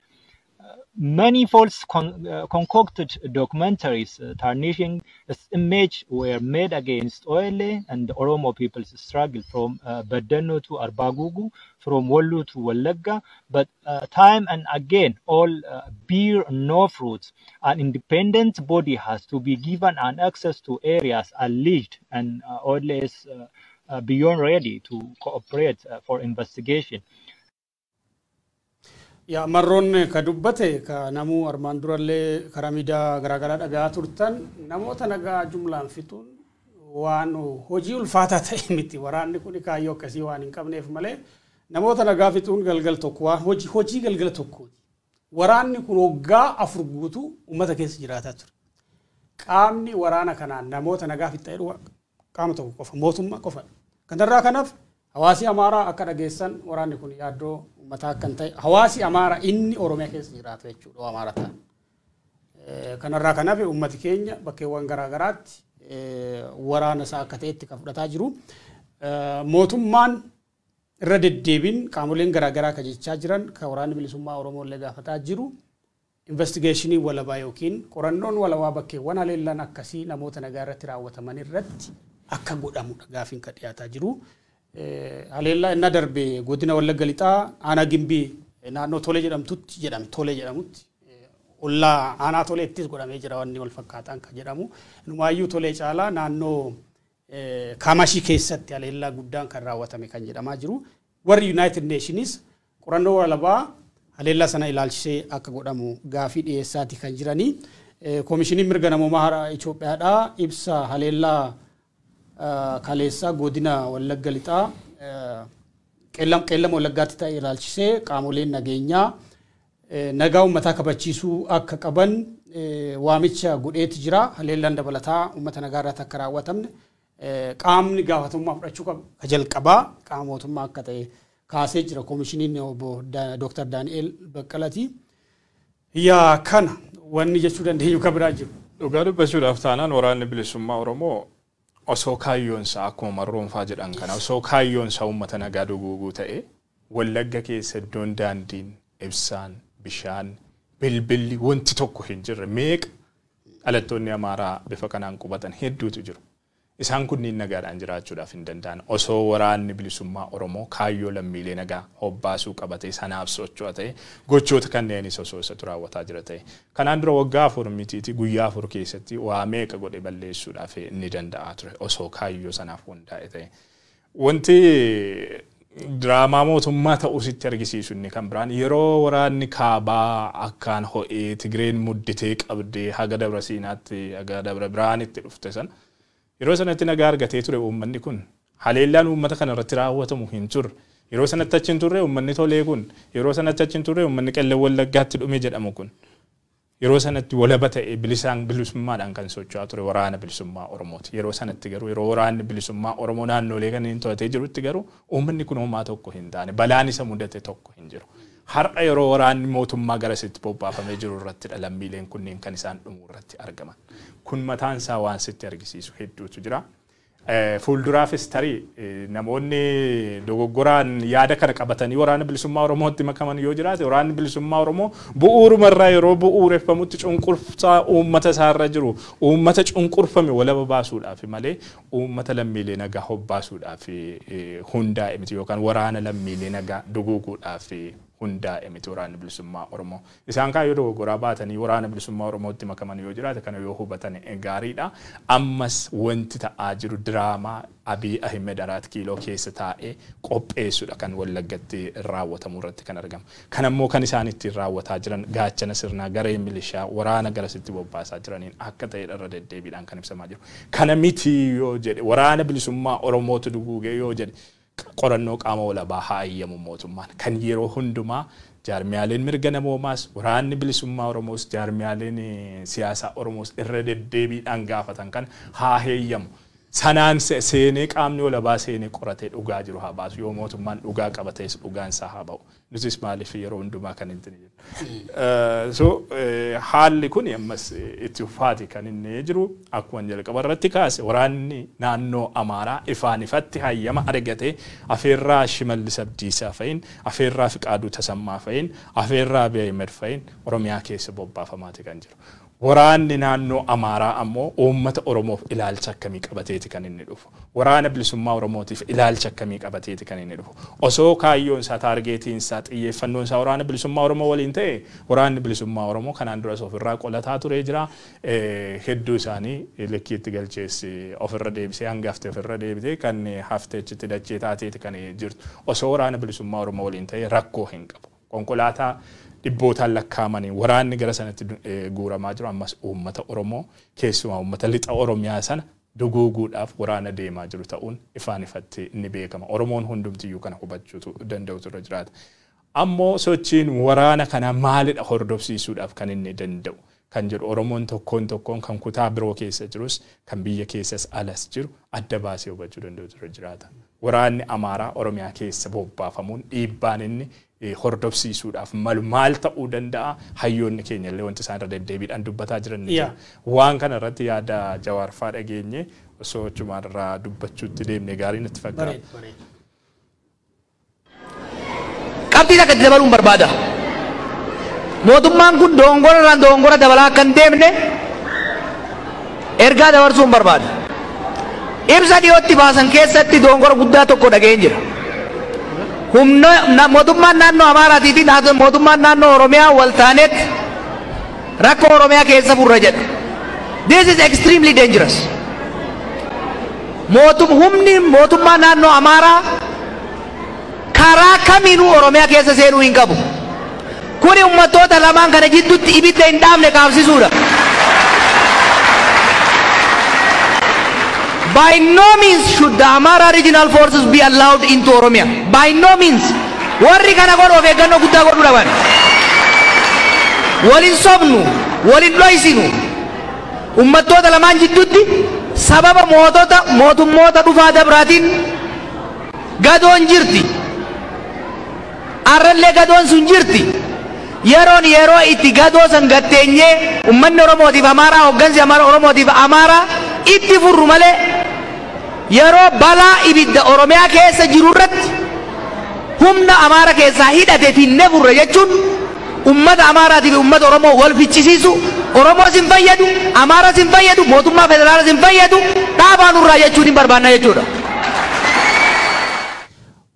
Many false concocted documentaries tarnishing its image were made against OLA and the Oromo people's struggle from Badano to Arbagugu, from Wallu to Wallagga, but time and again all bear no fruits. An independent body has to be given an access to areas alleged, and OLA is beyond ready to cooperate for investigation. Ya marroon ka dubbate ka namu armaan durallee karaa miidiyaa garaagaraa dhagaa turtan namoota nagaa jumlaan fixuun waan hojii ulfaataa ta'e miti. Waraanni kun kaayyoo akkasii waan hin qabneef malee namoota nagaa fixuun galgal tokko waan hojii galgala tokko. Waraanni kun waggaa 4 guutuu uummata keessa jiraataa ture. Qaamni waraana kanaan namoota nagaa fixee qaama tokko qofa mootummaa qofa. Kanarraa kanaaf hawaasi Amaaraa akka dhageessan waraanni kun yaaddoo uummataa kan ta'e hawaasi Amaaraa inni Oromiyaa keessa jiraatu jechuudha Amaaraa ta'an. Kanarraa kanaaf uummati keenya bakkeewwan garaagaraatti waraana isaa akka ta'etti kan fudhataa jiru. Mootummaan irra deddeebiin qaamoleen garaagaraa kan jechaa jiran kan waraanni bilisummaa Oromoo illee gaafataa jiru. Investigationii walabaa yookiin qorannoon walabaa bakkeewwan haleellaan akkasii namoota nagaa irratti raawwataman irratti akka godhamudha gaafiin kan dhiyaataa jiru. Haleellaa inni darbe godina Wallagga Lixaa aanaa Gimbii naannoo Tolee jedhamtutti jedhame Tolee jedhamutti ollaa aanaa Toleettis godhamee jira wanni wal fakkaataan kan jedhamu. Numaayyuu Tolee caalaa naannoo Kaamashii keessatti haleellaa guddaan kan raawwatame kan jedhamaa jiru. Warri United Nations qorannoo walabaa haleellaa sana ilaalchisee akka godhamu gaafii dhiyeessaati kan jiranii. Koomishiniin mirga namoomaa Itoophiyaadhaa ibsa haleellaa kaleessa godina Wallagga Lixaa qeellam Wallaggaatti ta'e ilaalchisee qaamoleen nageenyaa nagaa uummataa kabachiisuu akka qaban waamicha godheeti jira. Haleellaan dabalataa uummata nagaa irratti akka raawwatamne qaamni gaafatamummaa fudhachuu qabu ka jalqabaa qaama mootummaa akka ta'e kaasee jira koomishiniin obbo Dr. Daani'el Baqqalati. Yaa kana wanni jechuu dandeenyu kan biraa jiru. Dhugaa dubbachuudhaaf taanaan waraanni bilisummaa Oromoo osoo kaayyoonsa akkuma marroonfaa jedhan kana osoo kaayyoonsa uummata nagaa duguuguu ta'e Wallagga keessa iddoon daandiin ibsaan bishaan bilbilli wanti tokko hin jirre meeqa dhalattoonni Amaaraa bifa kanaan qubatan hedduutu jiru. Isaan kunniin nagaadhaan jiraachuudhaaf hin danda'an osoo waraanni bilisummaa Oromoo kaayyoo lammiilee nagaa hobbaasuu qabatee sanaaf socho'a ta'e gochoota kanneenis osoo isatu raawwataa jira ta'e. Kanaan dura waggaa 4 mitiiti guyyaa 4 keessatti waa meeqa godhe balleessuudhaaf ni danda'a ture osoo kaayyoo sanaaf hundaa'e ta'e. Wanti Draamaa mootummaa ta'uu sitti argisiisu inni kan biraan yeroo waraanni kaabaa akkaan ho'ee Tigreen mudditee qabdee haga Dabra Siinaatti haga Dabra Biraanitti dhufte san yeroo sanatti nagaa argatee ture uummanni kun haleellaan uummata kana irratti raawwatamu hin turre yeroo sanatti achi hin turre uummanni tolee kun yeroo sanatti achi hin turre uummanni Qellem Wallaggaatti dhume jedhamu kun yeroo sanatti walaba ta'e bilisummaadhaan kan socho'aa ture waraana bilisummaa Oromooti yeroo sanatti garuu yeroo waraanni bilisummaa Oromoo naannolee kanneen to'atee jirutti garuu uummanni kun homaa tokko hin taane balaan isa mudate tokko hin jiru har'a yeroo waraanni mootummaa garasitti bobbaafamee jiru irratti lammiileen kunneen kan isaan dhumuu irratti argaman kun mataan isaa waan sitti argisiisu hedduutu jira. Fuulduraafis tarii namoonni dogoggoraan yaada kana qabatanii waraana bilisummaa Oromootti makaman yoo jiraate waraanni bilisummaa Oromoo bu'uurumarraa yeroo bu'uureffamutti cunqursaa uummata isaarra jiru uummata cunqurfame walaba baasuudhaaf malee uummata lammiilee nagaa hobbaasuudhaaf hundaa'e miti yookaan waraana lammiilee nagaa duguuguudhaaf hundaa'e miti waraanni bilisummaa Oromoo. Isaan kaan yoo dogoggoraa baatanii waraana bilisummaa Oromootti makaman yoo jiraate kana yoo hubatan gaariidha. Ammas wanti ta'aa jiru diraamaa Abiy Ahmed Araat Kiiloo keessa taa'ee qopheessuudha kan Wallaggatti raawwatamu irratti kan argamu. Kan ammoo kan isaan ittiin raawwataa jiran gaachana sirnaa garee milishaa waraana garasitti bobbaasaa jiraniin akka ta'e irra deddeebiidhaan kan ibsamaa jiru. Kana miti yoo jedhe waraana bilisummaa Oromootu duguugee yoo jedhe qorannoo qaama walabaa haa eeyyamu mootummaan kan yeroo hundumaa jaarmiyaaleen mirga namoomaas waraanni bilisummaa Oromoos jaarmiyaaleen siyaasaa Oromoos irra deddeebiidhaan gaafatan kan haa eeyyamu sanaan seenee qaamni walabaa seenee qoratee dhugaa jiru haa baasu yoo mootummaan dhugaa qabatees dhugaan isaa haa ba'u nutis maaliif yeroo hundumaa kan hin jiru haalli kun ammas itti ufaati kan inni jiru akkuma jalqaba irratti kaase waraanni naannoo Amaaraa ifaan ifatti hayyama argatee afeerraa Shimallis Abdiisaa fa'iin afeerraa Fiqaaduu Tasammaa fa'iin afeerraa Abiy Ahmed fa'iin Oromiyaa keessa bobbaafamaati kan jiru. Waraanni naannoo Amaaraa ammoo uummata Oromoof ilaalcha akkamii qabateeti kan inni dhufu. Waraana bilisummaa Oromootiif ilaalcha akkamii qabateeti kan inni dhufu. Osoo kaayyoon isaa taargeetiin isaa xiyyeeffannoon isaa waraana bilisummaa Oromoo waliin ta'e waraanni bilisummaa Oromoo kanaan duras ofirraa qolataa turee jira. Hedduu isaanii lekkiitti galcheessi ofirra deebisee hangaftee ofirra deebitee kan hafteechitti dachee taateeti kan jirtu. Osoo waraana bilisummaa Oromoo waliin ta'e rakkoo hin qabu. Konkolaataa dhibbootaan lakkaa'amanii waraanni gara sanatti guuramaa jiru ammas uummata Oromoo keessumaa uummata lixa Oromiyaa sana duguuguudhaaf waraana deemaa jiru ta'uun ifaan ifatti ni beekama. Oromoon hundumtiyyuu kana hubachuu danda'utu irra jiraata. Ammoo sochiin waraana kana maalidha hordofsiisuudhaaf kan inni danda'u kan jedhu Oromoon tokkoon kan kutaa biroo keessa jirus kan biyya keessas alas jiru adda baasee hubachuu danda'utu irra jiraata. Waraanni Amaaraa Oromiyaa keessa bobbaafamuun dhiibbaan inni hordofsiisuudhaaf maal ta'uu danda'a hayyoonni keenya illee wanti isaan irra deddeebiidhaan dubbataa jiran waan kana irratti yaada Jawaarfaa dhageenye osoo chumaarraa dubbachuutti deemne gaarii natti fakkaata. Qabxii takka dabaluun barbaada. Mootummaan kun dongora dabalaa kan deemne ergaa dabarsuun barbaada. Ibsa dhiyootti baasan keessatti dongora guddaa tokko dhageen jira. Mootummaan naannoo Amaaraatii fi mootummaan naannoo Oromiyaa wal taanetti rakkoo Oromiyaa keessa furra jedha. This is extremely dangerous. Humni mootummaa naannoo Amaaraa karaa kamiinuu Oromiyaa keessa seenuu hin qabu. Kuni uummattoota lamaan kana jidduutti ibidda hin dhaamne kaabsisuudha. By no means should the Amara regional forces be allowed into Oromia. By no means. Warri kana godhu of eeggannoo guddaa godhuu dhaban. Walin sobnu, walin dhoysinu. Uummattoota lamaan jidduutti sababa mootummoota dhufaa dabraatiin gadoon jirti. Arrallee gadoon sun jirti. Yeroo itti gadoo san gatteenyee uummanni Oromootiif Amaaraa hoggansi Oromootiif Amaaraa itti furru malee yeroo balaa ibidda Oromiyaa keessa jiru irratti humna Amaara keessaa hidhate finne furre jechuun ummata Amaaraatii fi ummata Oromoo wal fichisiisu Oromoo sin fayyadu Amaara sin fayyadu mootummaa federaalaa sin fayyadu dhaabaan urraa jechuun hin barbaanna jechuudha.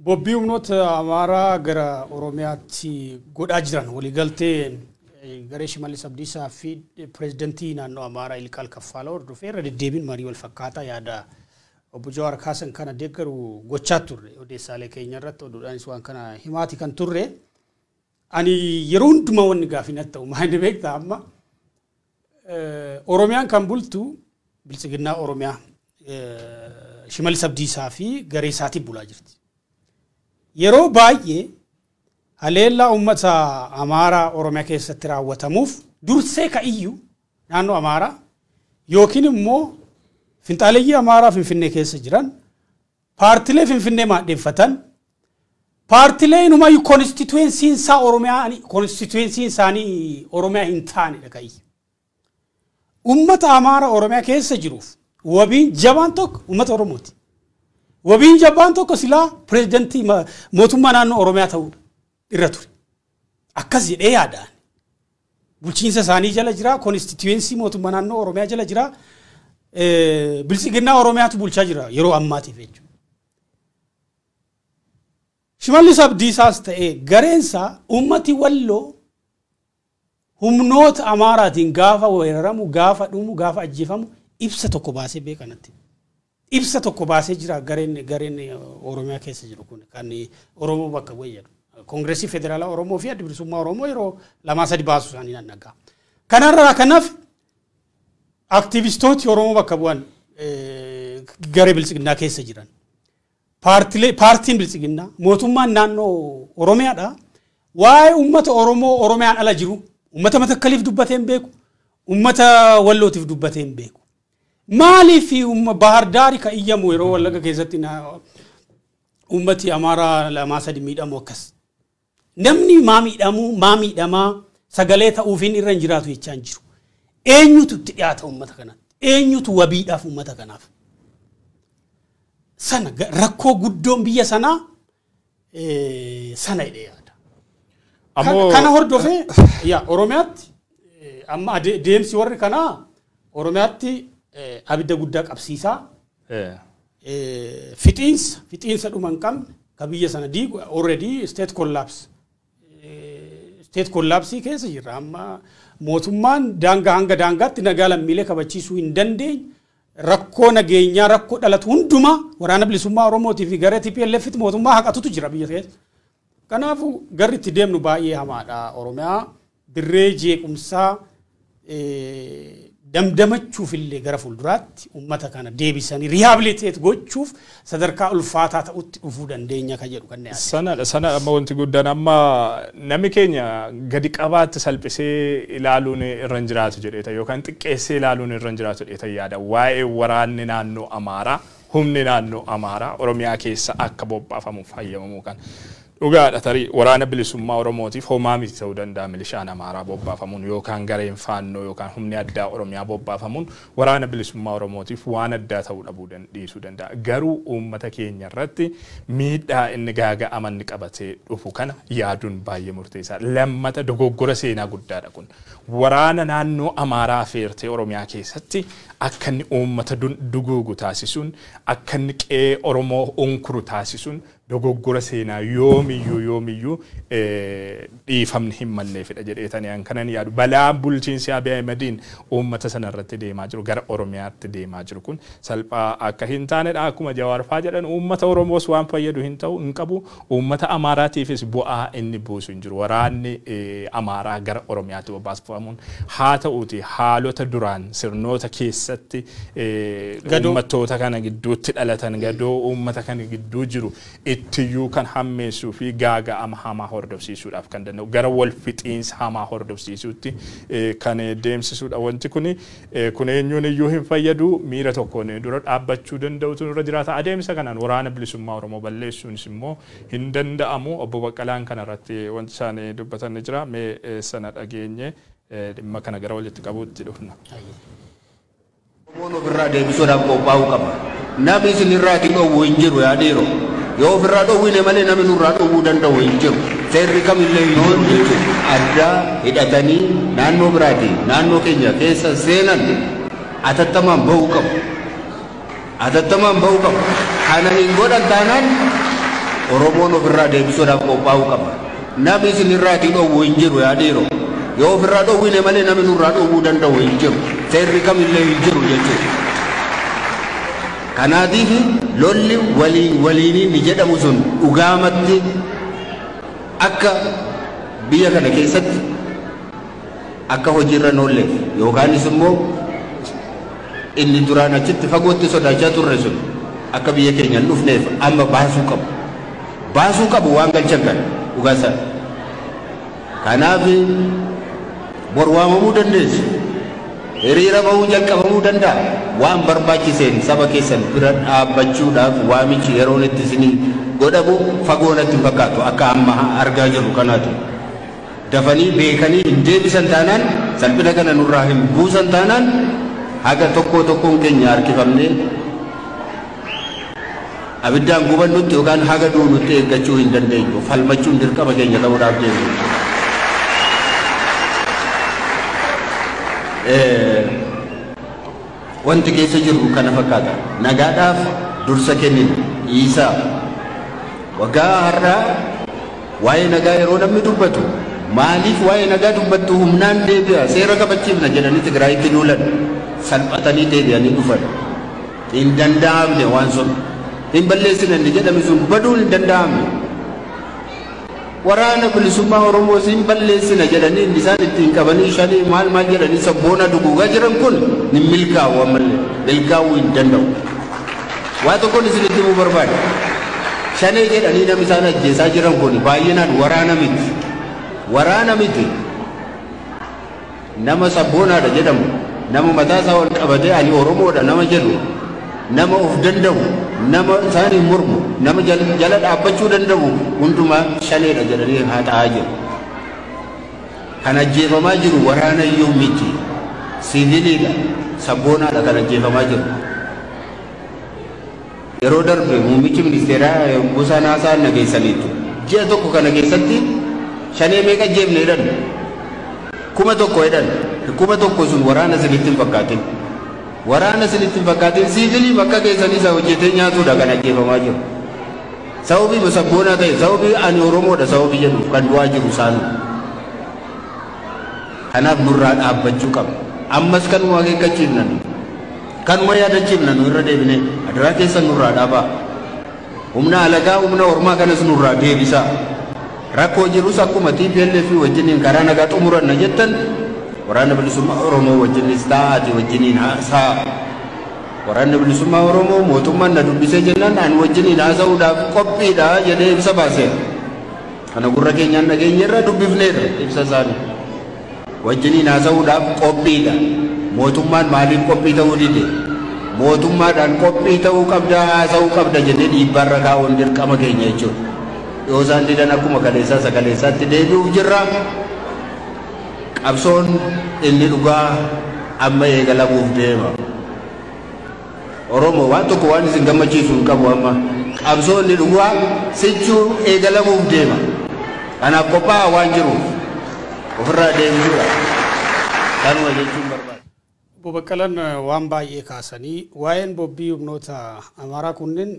Bobbii humnoota Amaaraa gara Oromiyaatti godhaa jiran waliigaltee garee Shimallis Abdiisaa fi pirezidantii naannoo Amaaraa Ilqaal Kaffaalaa hordofee irra deddeebiin marii wal fakkaataa yaada obbo Jawaar kaasan kana deeggaru gochaa turre odeessaalee keenya irratti oduudhaanis waan kana himaati kan turre ani yeroo hundumaa wanni gaafinatti ta'u maal beektaa amma Oromiyaan kan bultu bilisiginnaa Oromiyaa Shimallis Abdiisaa fi garee isaatii bulaa jirti. Yeroo baay'ee haleellaa uummata Amaaraa Oromiyaa keessatti raawwatamuuf dursee ka'iyyuu naannoo Amaaraa yookiin immoo finxaaleeyyii Amaaraa Finfinnee keessa jiran paartilee Finfinnee maaddeeffatan paartilee inumayyuu konstituensiin isaa Oromiyaa konstituensiin isaanii Oromiyaa hin taanedha ka'ii. Uummata Amaaraa Oromiyaa keessa jiruuf wabiin jabaan tokko uummata Oromooti. Wabiin jabaan tokko silaa pirezidantii mootummaa naannoo Oromiyaa ta'uu irra ture. Akkas jedhee yaadaan. Bulchiinsa isaanii jala jira, konstituensii mootummaa naannoo Oromiyaa jala jira, bilisiginnaa Oromiyaatu bulchaa jira yeroo ammaatiif jechuudha. Shimallis Abdiisaas ta'ee gareensaa uummati Walloo humnoota Amaaraatiin gaafa weeraramu, gaafa dhumu, gaafa ajjeefamu ibsa tokko baasee beekanatti. Ibsa tokko baasee jira gareen Oromiyaa keessa jiru kun kan Oromoo bakka bu'ee jedhu. Koongireesii Federaalaa Oromoo fi Adda Bilisummaa Oromoo yeroo 2-3 baasu isaanii nan dhaggaa. Kanarraa kanaaf aktivistooti Oromoo bakka bu'an garee bilisiginnaa keessa jiran. Paartiin bilisiginnaa mootummaan naannoo Oromiyaadha. Waa'ee uummata Oromoo Oromiyaan ala jiru uummata Matakkaliif dubbatee hin beeku, uummata Wallootiif dubbatee hin beeku. Maaliif Bahar Daari ka iyyamu yeroo Wallagga keessatti uummati Amaaraa 2-3 miidhamu akkas. Namni maa miidhamaa sagalee ta'uufiin irra hin jiraatu jechaa hin jiru. Eenyutu itti dhiyaata uummata kanatti? Eenyutu wabiidhaaf uummata kanaaf? Sana rakkoo guddoon biyya sanaa sana hidhee yaada. Kana hordofee Oromiyaatti amma deemsi warri kanaa Oromiyaatti abidda guddaa qabsiisaa. Fixiinsa dhuma hin qabne ka biyya sana diigu already state collapse. State collapse keessa jirra amma mootummaan daangaa hanga daangaatti nagaa lammiilee kabachiisuu hin dandeenye rakkoo nageenyaa rakkoo dhalatu hundumaa waraana bilisummaa Oromootii fi garee TPLFitti mootummaa haqatutu jira biyya keessa. Kanaafuu garri itti deemnu baay'ee hamaadha. Oromiyaa dirree jeequmsaa damdamachuuf illee gara fuulduraatti uummata kana deebisanii rehabilitate gochuuf sadarkaa ulfaataa ta'utti dhufuu dandeenya ka jedhu kan yaadu. Sana amma wanti guddaan amma namni keenya gadi qabaatti salphisee ilaaluun irra hin jiraatu jedheeta yookaan xiqqeessee ilaaluun irra hin jiraatu jedheeta yaada. Waa'ee waraanni naannoo Amaaraa, humni naannoo Amaaraa Oromiyaa keessa akka bobbaafamuuf hayyamamuu kan. Dhugaadha tarii waraana bilisummaa Oromootiif homaa miti ta'uu danda'a milishaan Amaaraa bobbaafamuun yookaan gareen faannoo yookaan humni addaa Oromiyaa bobbaafamuun waraana bilisummaa Oromootiif waan addaa ta'uu dhabuu dhiisuu danda'a. Garuu uummata keenya irratti miidhaa inni gaaga'amanni qabatee dhufu kana yaaduun baay'ee murteessaadha. Lammata dogoggora seenaa guddaadha kun. Waraana naannoo Amaaraa feertee Oromiyaa keessatti akka inni uummata duguugu taasisuun akka inni qe'ee Oromoo onkuru taasisuun dogoggora seenaa yoomiyyuu dhiifamni hin malleefidha jedheetanii kanan yaadu. Balaan bulchiinsi Abiy Ahmediin uummata sana irratti deemaa jiru gara Oromiyaatti deemaa jiru kun salphaa akka hin taanedha. Akkuma Jawaar faa jedhan uummata Oromoos waan fayyadu hin qabu. Uummata Amaaraatiifis bu'aa inni buusu hin jiru. Waraanni Amaaraa gara Oromiyaatti bobbaafamuun haa ta'uuti haalota duraan sirnoota keessatti uummattoota kana gidduutti dhalatan gadoo uummata kana gidduu jiru ittiyuu kan hammeessuu fi gaaga'ama hamaa hordofsiisuudhaaf kan danda'u gara wal fixiinsa hamaa hordofsiisuutti kan deemsisuudha. Wanti kun eenyuun iyyuu hin fayyadu miira tokkoon dura dhaabbachuu danda'utu irra jiraata. Adeemsa kanaan waraana bilisummaa Oromoo balleessuunis immoo hin danda'amu. Obbo Baqqalaan kanarratti wanti isaan dubbatan ni jira. Mee sana dhageenye dhimma kana gara walitti qabuutti dhufna. Oromoon ofirraa deebisuudhaaf qophaa'uu qaba. Namni isinirraa dhowwu hin jiru yaadheero. Yoo ofirraa dhowwine malee namni nurraa dhowwuu danda'u hin jiru. Seerri kamillee yoon jechuudha. Addaa hidhatanii naannoo biraatii naannoo keenya keessa seenan atattamaan bahuu qabu. Atattamaan bahuu qabu. Kana hin godhan taanaan Oromoon ofirraa deebisuudhaaf qophaa'uu qaba. Namni isinirraa dhowwu hin jiru yaadheero. Yoo ofirraa dhowwine malee namni nurraa dhowwuu danda'u hin jiru. Seerri kamillee hin jiru jechuudha. kanaatiif lolli waliin ni jedhamu sun dhugaamatti akka biyya kana keessatti akka hojiirra noolle yookaanis immoo inni duraan achitti fagootti sodaachaa turre sun akka biyya keenya dhufneef amma baasuu qabu waan galchan kana dhugaasa kanaaf bor waamamuu dandeessu hiriira bahuu jalqabamuu danda'a waan barbaachiseen saba keessan bira dhaabbachuudhaaf waamichi yeroon itti isinii godhamu fagoonatti hin fakkaatu akka amma argaa jirru kanaatu dafanii beekanii hin deebisan taanaan salphina kana nurraa hin buusan taanaan haga tokkoon keenya harkifamnee abiddaan gubannutti yookaan haga duunutti eeggachuu hin dandeenyu falmachuun dirqama keenya ta'uudhaaf deemu. Wanti keessa jirru kana fakkaata nagaadhaaf dursa kennin isaa waggaa har'aa waa'ee nagaa yeroo namni dubbatu maaliif waa'ee nagaa dubbattu humnaan deebi'a seera kabachiifna jedhanii Tigraayitti duulan salphatanii deebi'anii dhufan hin danda'amne waan sun hin balleessine inni jedhame sun baduun hin danda'amne waraana bilisummaa Oromoo hin balleessina jedhanii isaan ittiin qabanii shanii maal jedhanii sabboona duguugaa jiran kun ni milkaa'u ammallee milkaa'uu hin danda'u waa tokkoon isinitti himuu barbaade shanee jedhanii namni isaan ajjeesaa jiran kun baay'inaan waraana miti nama sabboonaadha jedhamu nama mataasaa ol qabatee ani Oromoodha nama jedhu nama of danda'u nama isaanii mormu nama jala dhaabbachuu danda'u hundumaa shaneedha jedhanii haa ta'aa jiru kan ajjeefamaa jiru waraana iyyuu miti siviiliidha sabboonaadha kan ajjeefamaa jiru yeroo darbe muummichi ministeeraa Buusaa Naasaa nageessaniitu ji'a tokko kana keessatti shanee meeqa ajjeefne jedhan 1,000 jedhan 1,000 sun waraana sinitti hin fakkaatin waraana sinitti hin fakkaatin siviilii bakka keessanii isa hojjetee nyaatuudha kan ajjeefamaa jiru sababii sabboonaa ta'e sababii ani Oromoodha sababii jedhu kan du'aa jiru isaanu kanaaf nurraa dhaabbachuu qaba ammas kanuma akeekkachiifnan kanuma yaadachiifnan irra deebine adaraa keessa nurraa dhaabaa humna alagaa humna ormaa kanas nurraa deebisaa rakkoo jirus akkuma TPLF wajjiniin karaa nagaa xumuranna jettan waraana bilisummaa Oromoo wajjinis taa'aati wajjiniin haasaa waraanni bilisummaa Oromoo mootummaan na dubbisee jennaan ani wajjiniin haasa'uudhaaf qophiidha jedhee ibsa baaseera kana gurra keenyaan dhageenyerra dubbifneerra ibsa isaanii wajjiniin haasa'uudhaaf qophiidha mootummaan maaliif qophii ta'uu dide mootummaadhaan qophii ta'uu qabda haasa'uu qabda jedhee dhiibbaarra kaa'uun dirqama keenya jechuudha yoo isaan didan akkuma kaleessaa sagaleessaatti deebi'uuf jirra qabsoon inni dhugaa amma eegalamuuf deema Oromoo waan tokko waan isin gammachiisu hin qabu amma qabsoon inni dhugaa sichuu eegalamuuf deema kanaaf qophaa'aa waan jiruuf ofirraa deemudha kanuma jechuun barbaada. Obbo Baqqalaan waan baay'ee kaasanii waa'een bobbii humnoota Amaaraa kunneen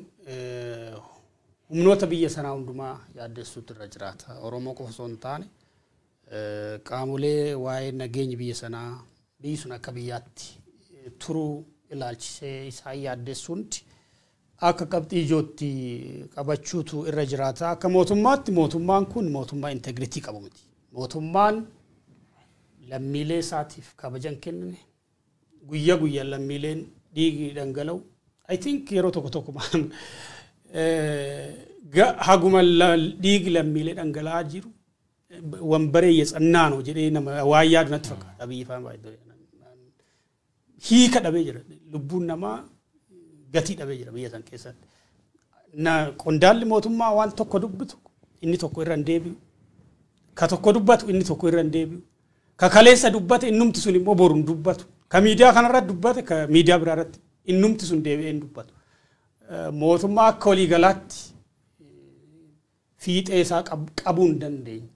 humnoota biyya sanaa hundumaa yaaddessuutu irra jiraata Oromoo qofa osoo hin taane qaamolee waa'ee nageenya biyya sanaa biyyi sun akka biyyaatti turuu ilaalchisee isaan yaaddessuutti akka qabxii ijootti qabachuutu irra jiraata akka mootummaatti mootummaan kun mootummaa integritii qabu miti mootummaan lammiilee isaatiif kabajan kennine guyyaa lammiileen dhiigi dhangala'u I think yeroo tokko haguma dhiigi lammiilee dhangala'aa jiru wanbaree yetsannaan jedhee nama waa yaadu natti fakkaata biyyifaan baay'ee hiika dhabee jira lubbuun namaa gatii dhabee jira biyya san keessatti na qondaalli mootummaa waan tokko dubbatu inni tokko irra hin deebi'u ka tokko dubbatu inni tokko irra hin deebi'u ka kaleessa dubbate innumti sun immoo boru hin dubbatu ka miidiyaa kanarratti dubbate ka miidiyaa biraarratti innumti sun deebi'ee hin dubbatu mootummaa akka waliigalaatti fiixee isaa qabuu hin dandeenye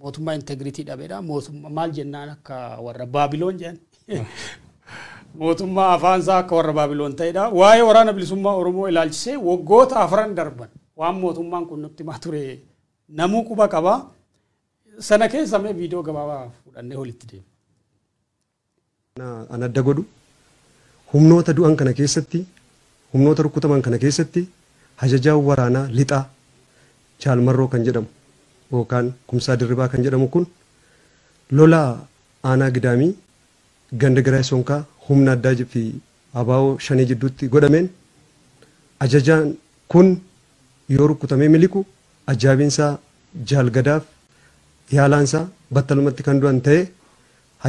mootummaa integritii dhabeedha mootummaa maal jennaan akka warra Baabiloon jedhan mootummaa afaan isaa akka warra Baabiloon ta'edha waa'ee waraana bilisummaa Oromoo ilaalchisee waggoota 4 darban waan mootummaan kun nutti himaa ture namuu quba qaba sana keessa mee viidiyoo gabaabaa fudhannee walitti deemna. An adda godhu humnoota du'an kana keessatti humnoota rukutaman kana keessatti ajajaan waraanaa lixaa Jaalmarroo kan jedhamu yookaan Kumsaa Dirribaa kan jedhamu kun lola aanaa Gidaamii ganda Giraay Sonkaa humna addaa fi abaa'oo shanii jidduutti godhameen ajajaan kun yoo rukutamee miliqu ajaa'ibinsaa Jaalgadaaf yaalaansaa battalumatti kan du'an ta'e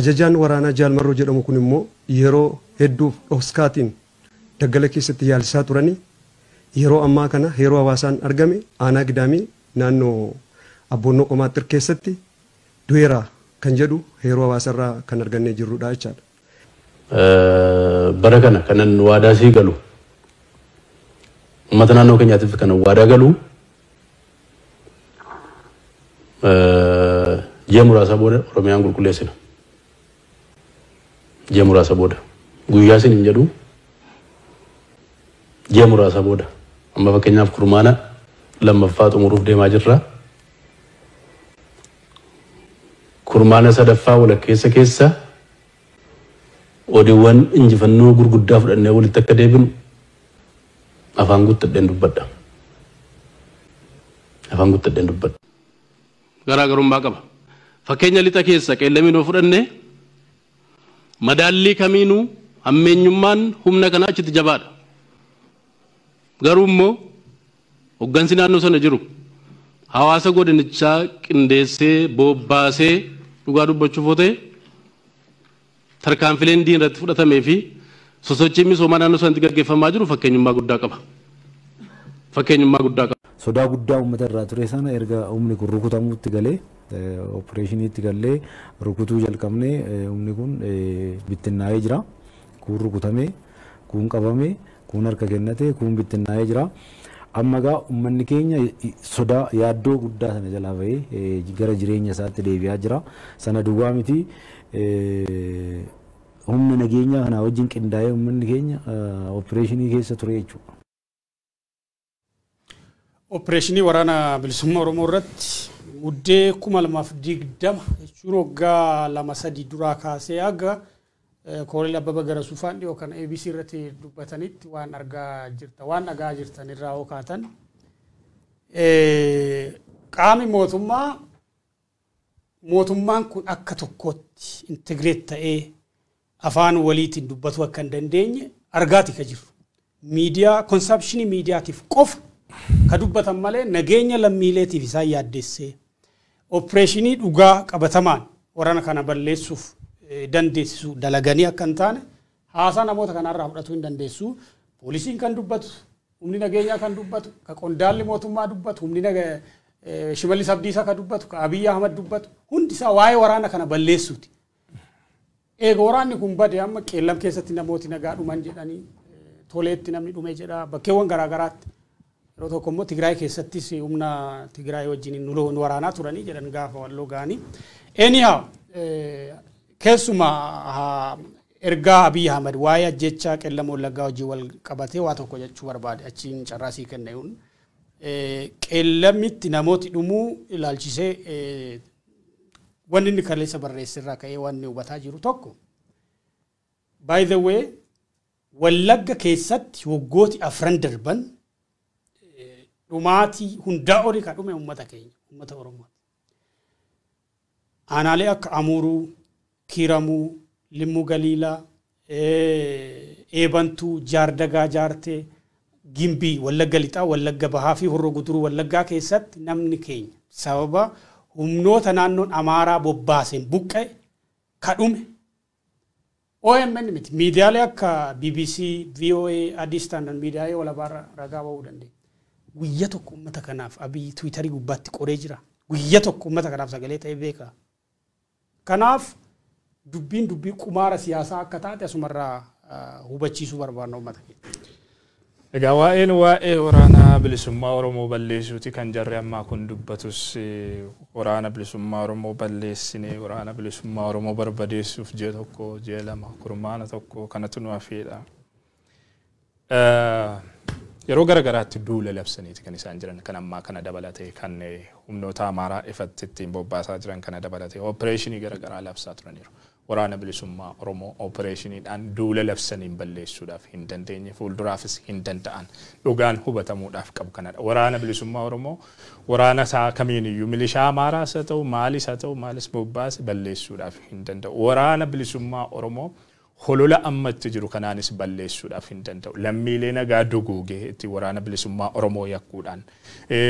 ajajaan waraanaa Jaalmarroo jedhamu kun immoo yeroo hedduuf dhoskaatiin daggala keessatti yaalisaa turanii yeroo ammaa kana yeroo hawaasaan argame aanaa Gidaamii naannoo Abboonnoo Qomaaxxir keessatti du'eera kan jedhu yeroo hawaasarraa kan argannee jirrudha jechaadha. Bara kana kanan waadaa sii galu uummata naannoo keenyaatiif kan waadaa galu ji'a muraasa booda Oromiyaan qulqulleessina. Ji'a muraasa booda guyyaa isin hin jedhu ji'a muraasa booda amma fakkeenyaaf kurmaana lammaffaa xumuruuf deemaa jirra. Kurmaana sadaffaa walakkeessa keessa odeewwan injifannoo gurguddaa fudhannee walitti akka deebinu afaan guuttadheen dubbadha. Afaan guuttadheen dubbadha. Garaagarummaa qaba. Fakkeenya lixa keessa qeellamiinoo fudhannee madaallii kamiinuu hammeenyummaan humna kanaa achitti jabaadha. Garuu immoo hoggansi naannoo sana jiru hawaasa godinichaa qindeessee bobbaasee dhugaa dubbachuuf ta'e tarkaanfileen diin irratti fudhatamee fi sosochiin misoomaa naannoo sanatti gaggeeffamaa jiru fakkeenyummaa guddaa qaba. Fakkeenyummaa guddaa qaba. Sodaa guddaa uummata irraa ture sana erga humni kun rukutamuutti galee opereeshiniitti galee rukutuu jalqabnee humni kun bittinnaa'ee jira. Kun rukutamee, kun qabamee, kun harka kennatee, kun bittinnaa'ee jira. Amma gaa uummanni keenya sodaa yaaddoo guddaa sana jalaa bahee gara jireenya isaatti deebi'aa jira. Sana duwwaa miti humna nageenyaa kanaa wajjin qindaa'ee uummanni keenya opereeshinii keessa ture jechuudha. Opereeshinii waraana bilisummaa Oromoo irratti muddee 2020 jechuun waggaa 2-3 duraa kaasee haga Kooleel Abbabaa Garasuufaan dhiyoo kana ABC irratti dubbatanitti waan argaa jirta waan dhagaa jirtan irraa hookaatan qaami mootummaan kun akka tokkotti integreet ta'ee afaan waliitiin dubbatu akka hin dandeenye argaati ka jiru. Miidiyaa konsapshinii miidiyaatiif qofa ka dubbatan malee nageenya lammiileetiif isaan yaaddeessee opereeshinii dhugaa qabatamaan waraana kana balleessuuf dandeessisu dalaganii akka hin taane haasaa namoota kanarraa fudhatuu hin dandeessu. Poolisiin kan dubbatu, humni nageenyaa kan dubbatu, ka qondaalli mootummaa dubbatu, humni Shimallis Abdiisaa kan dubbatu, ka Abiyyi Ahmad dubbatu, hundi isaa waa'ee waraana kana balleessuuti. Eega waraanni kun bade amma qeellam keessatti namooti nagaa dhuman jedhanii toleetti namni dhume jedha bakkeewwan garaagaraatti. Yeroo tokko immoo Tigraay keessattis humna Tigraay wajjin nu waraanaa turanii jedhan gaafa walloo ga'anii. Anyhow keessumaa ergaa Abiyyi Ahmad waa'ee ajjechaa qeellam wallaggaa wajjin wal qabatee waa tokko jechuu barbaade achiin carraasii kennee'uun qeellamitti namooti dhumuu ilaalchisee wanni inni kaleessa barreessirraa ka'ee wanni hubataa jiru tokko. By the way wallagga keessatti waggooti 4 darban dhumaatii hundaa olii kan dhume uummata keenya uummata Oromoo. Aanaalee akka Amuuruu, Kiiramuu, Limmuu Galiilaa, Eebantuu, Jaardagaa, Jaartee, Gimbii, Wallagga Lixaa, Wallagga Bahaa fi Horroo Guduruu Wallaggaa keessatti namni keenya sababa humnoota naannoon Amaaraa bobbaaseen buqqa'e kadhume. OMN miti miidiyaalee akka BBC, VOA, Addis Standard miidiyaalee walabaarra ragaa ba'uu dandeenya. Guyyaa tokko uummata kanaaf Abiyyi Tiwiitarii gubbaatti qoree jira. Guyyaa tokko uummata kanaaf sagalee ta'ee beeka. Kanaaf dubbii qumaara siyaasaa akka taate asumarraa hubachiisuu barbaadna uummata keenya. Egaa waa'ee waraana bilisummaa Oromoo balleessuuti kan jarri ammaa kun dubbatus waraana bilisummaa Oromoo balleessinee waraana bilisummaa Oromoo barbadeessuuf ji'a tokko ji'a lama kurmaana tokko kanatu nu hafeedha. yeroo garagaraatti duula labsaniiti kan isaan jiran kan ammaa kana dabalatee kan humnoota amaaraa ifatti ittiin bobbaasaa jiran kana dabalatee opereeshinii garagaraa labsaa turaniiru. Waraana bilisummaa Oromoo opereeshiniidhaan duula labsaniin balleessuudhaaf hin dandeenye fuulduraafis hin danda'an dhugaan hubatamuudhaaf qabu kanadha. Waraana bilisummaa Oromoo waraana isaa kamiiniyyuu milishaa amaaraas haa ta'u maalis bobbaase balleessuudhaaf hin danda'u. Waraana bilisummaa Oromoo holola ammatti jiru kanaanis balleessuudhaaf hin danda'u. Lammiilee nagaa duguugee itti waraana bilisummaa Oromoo yakkuudhaan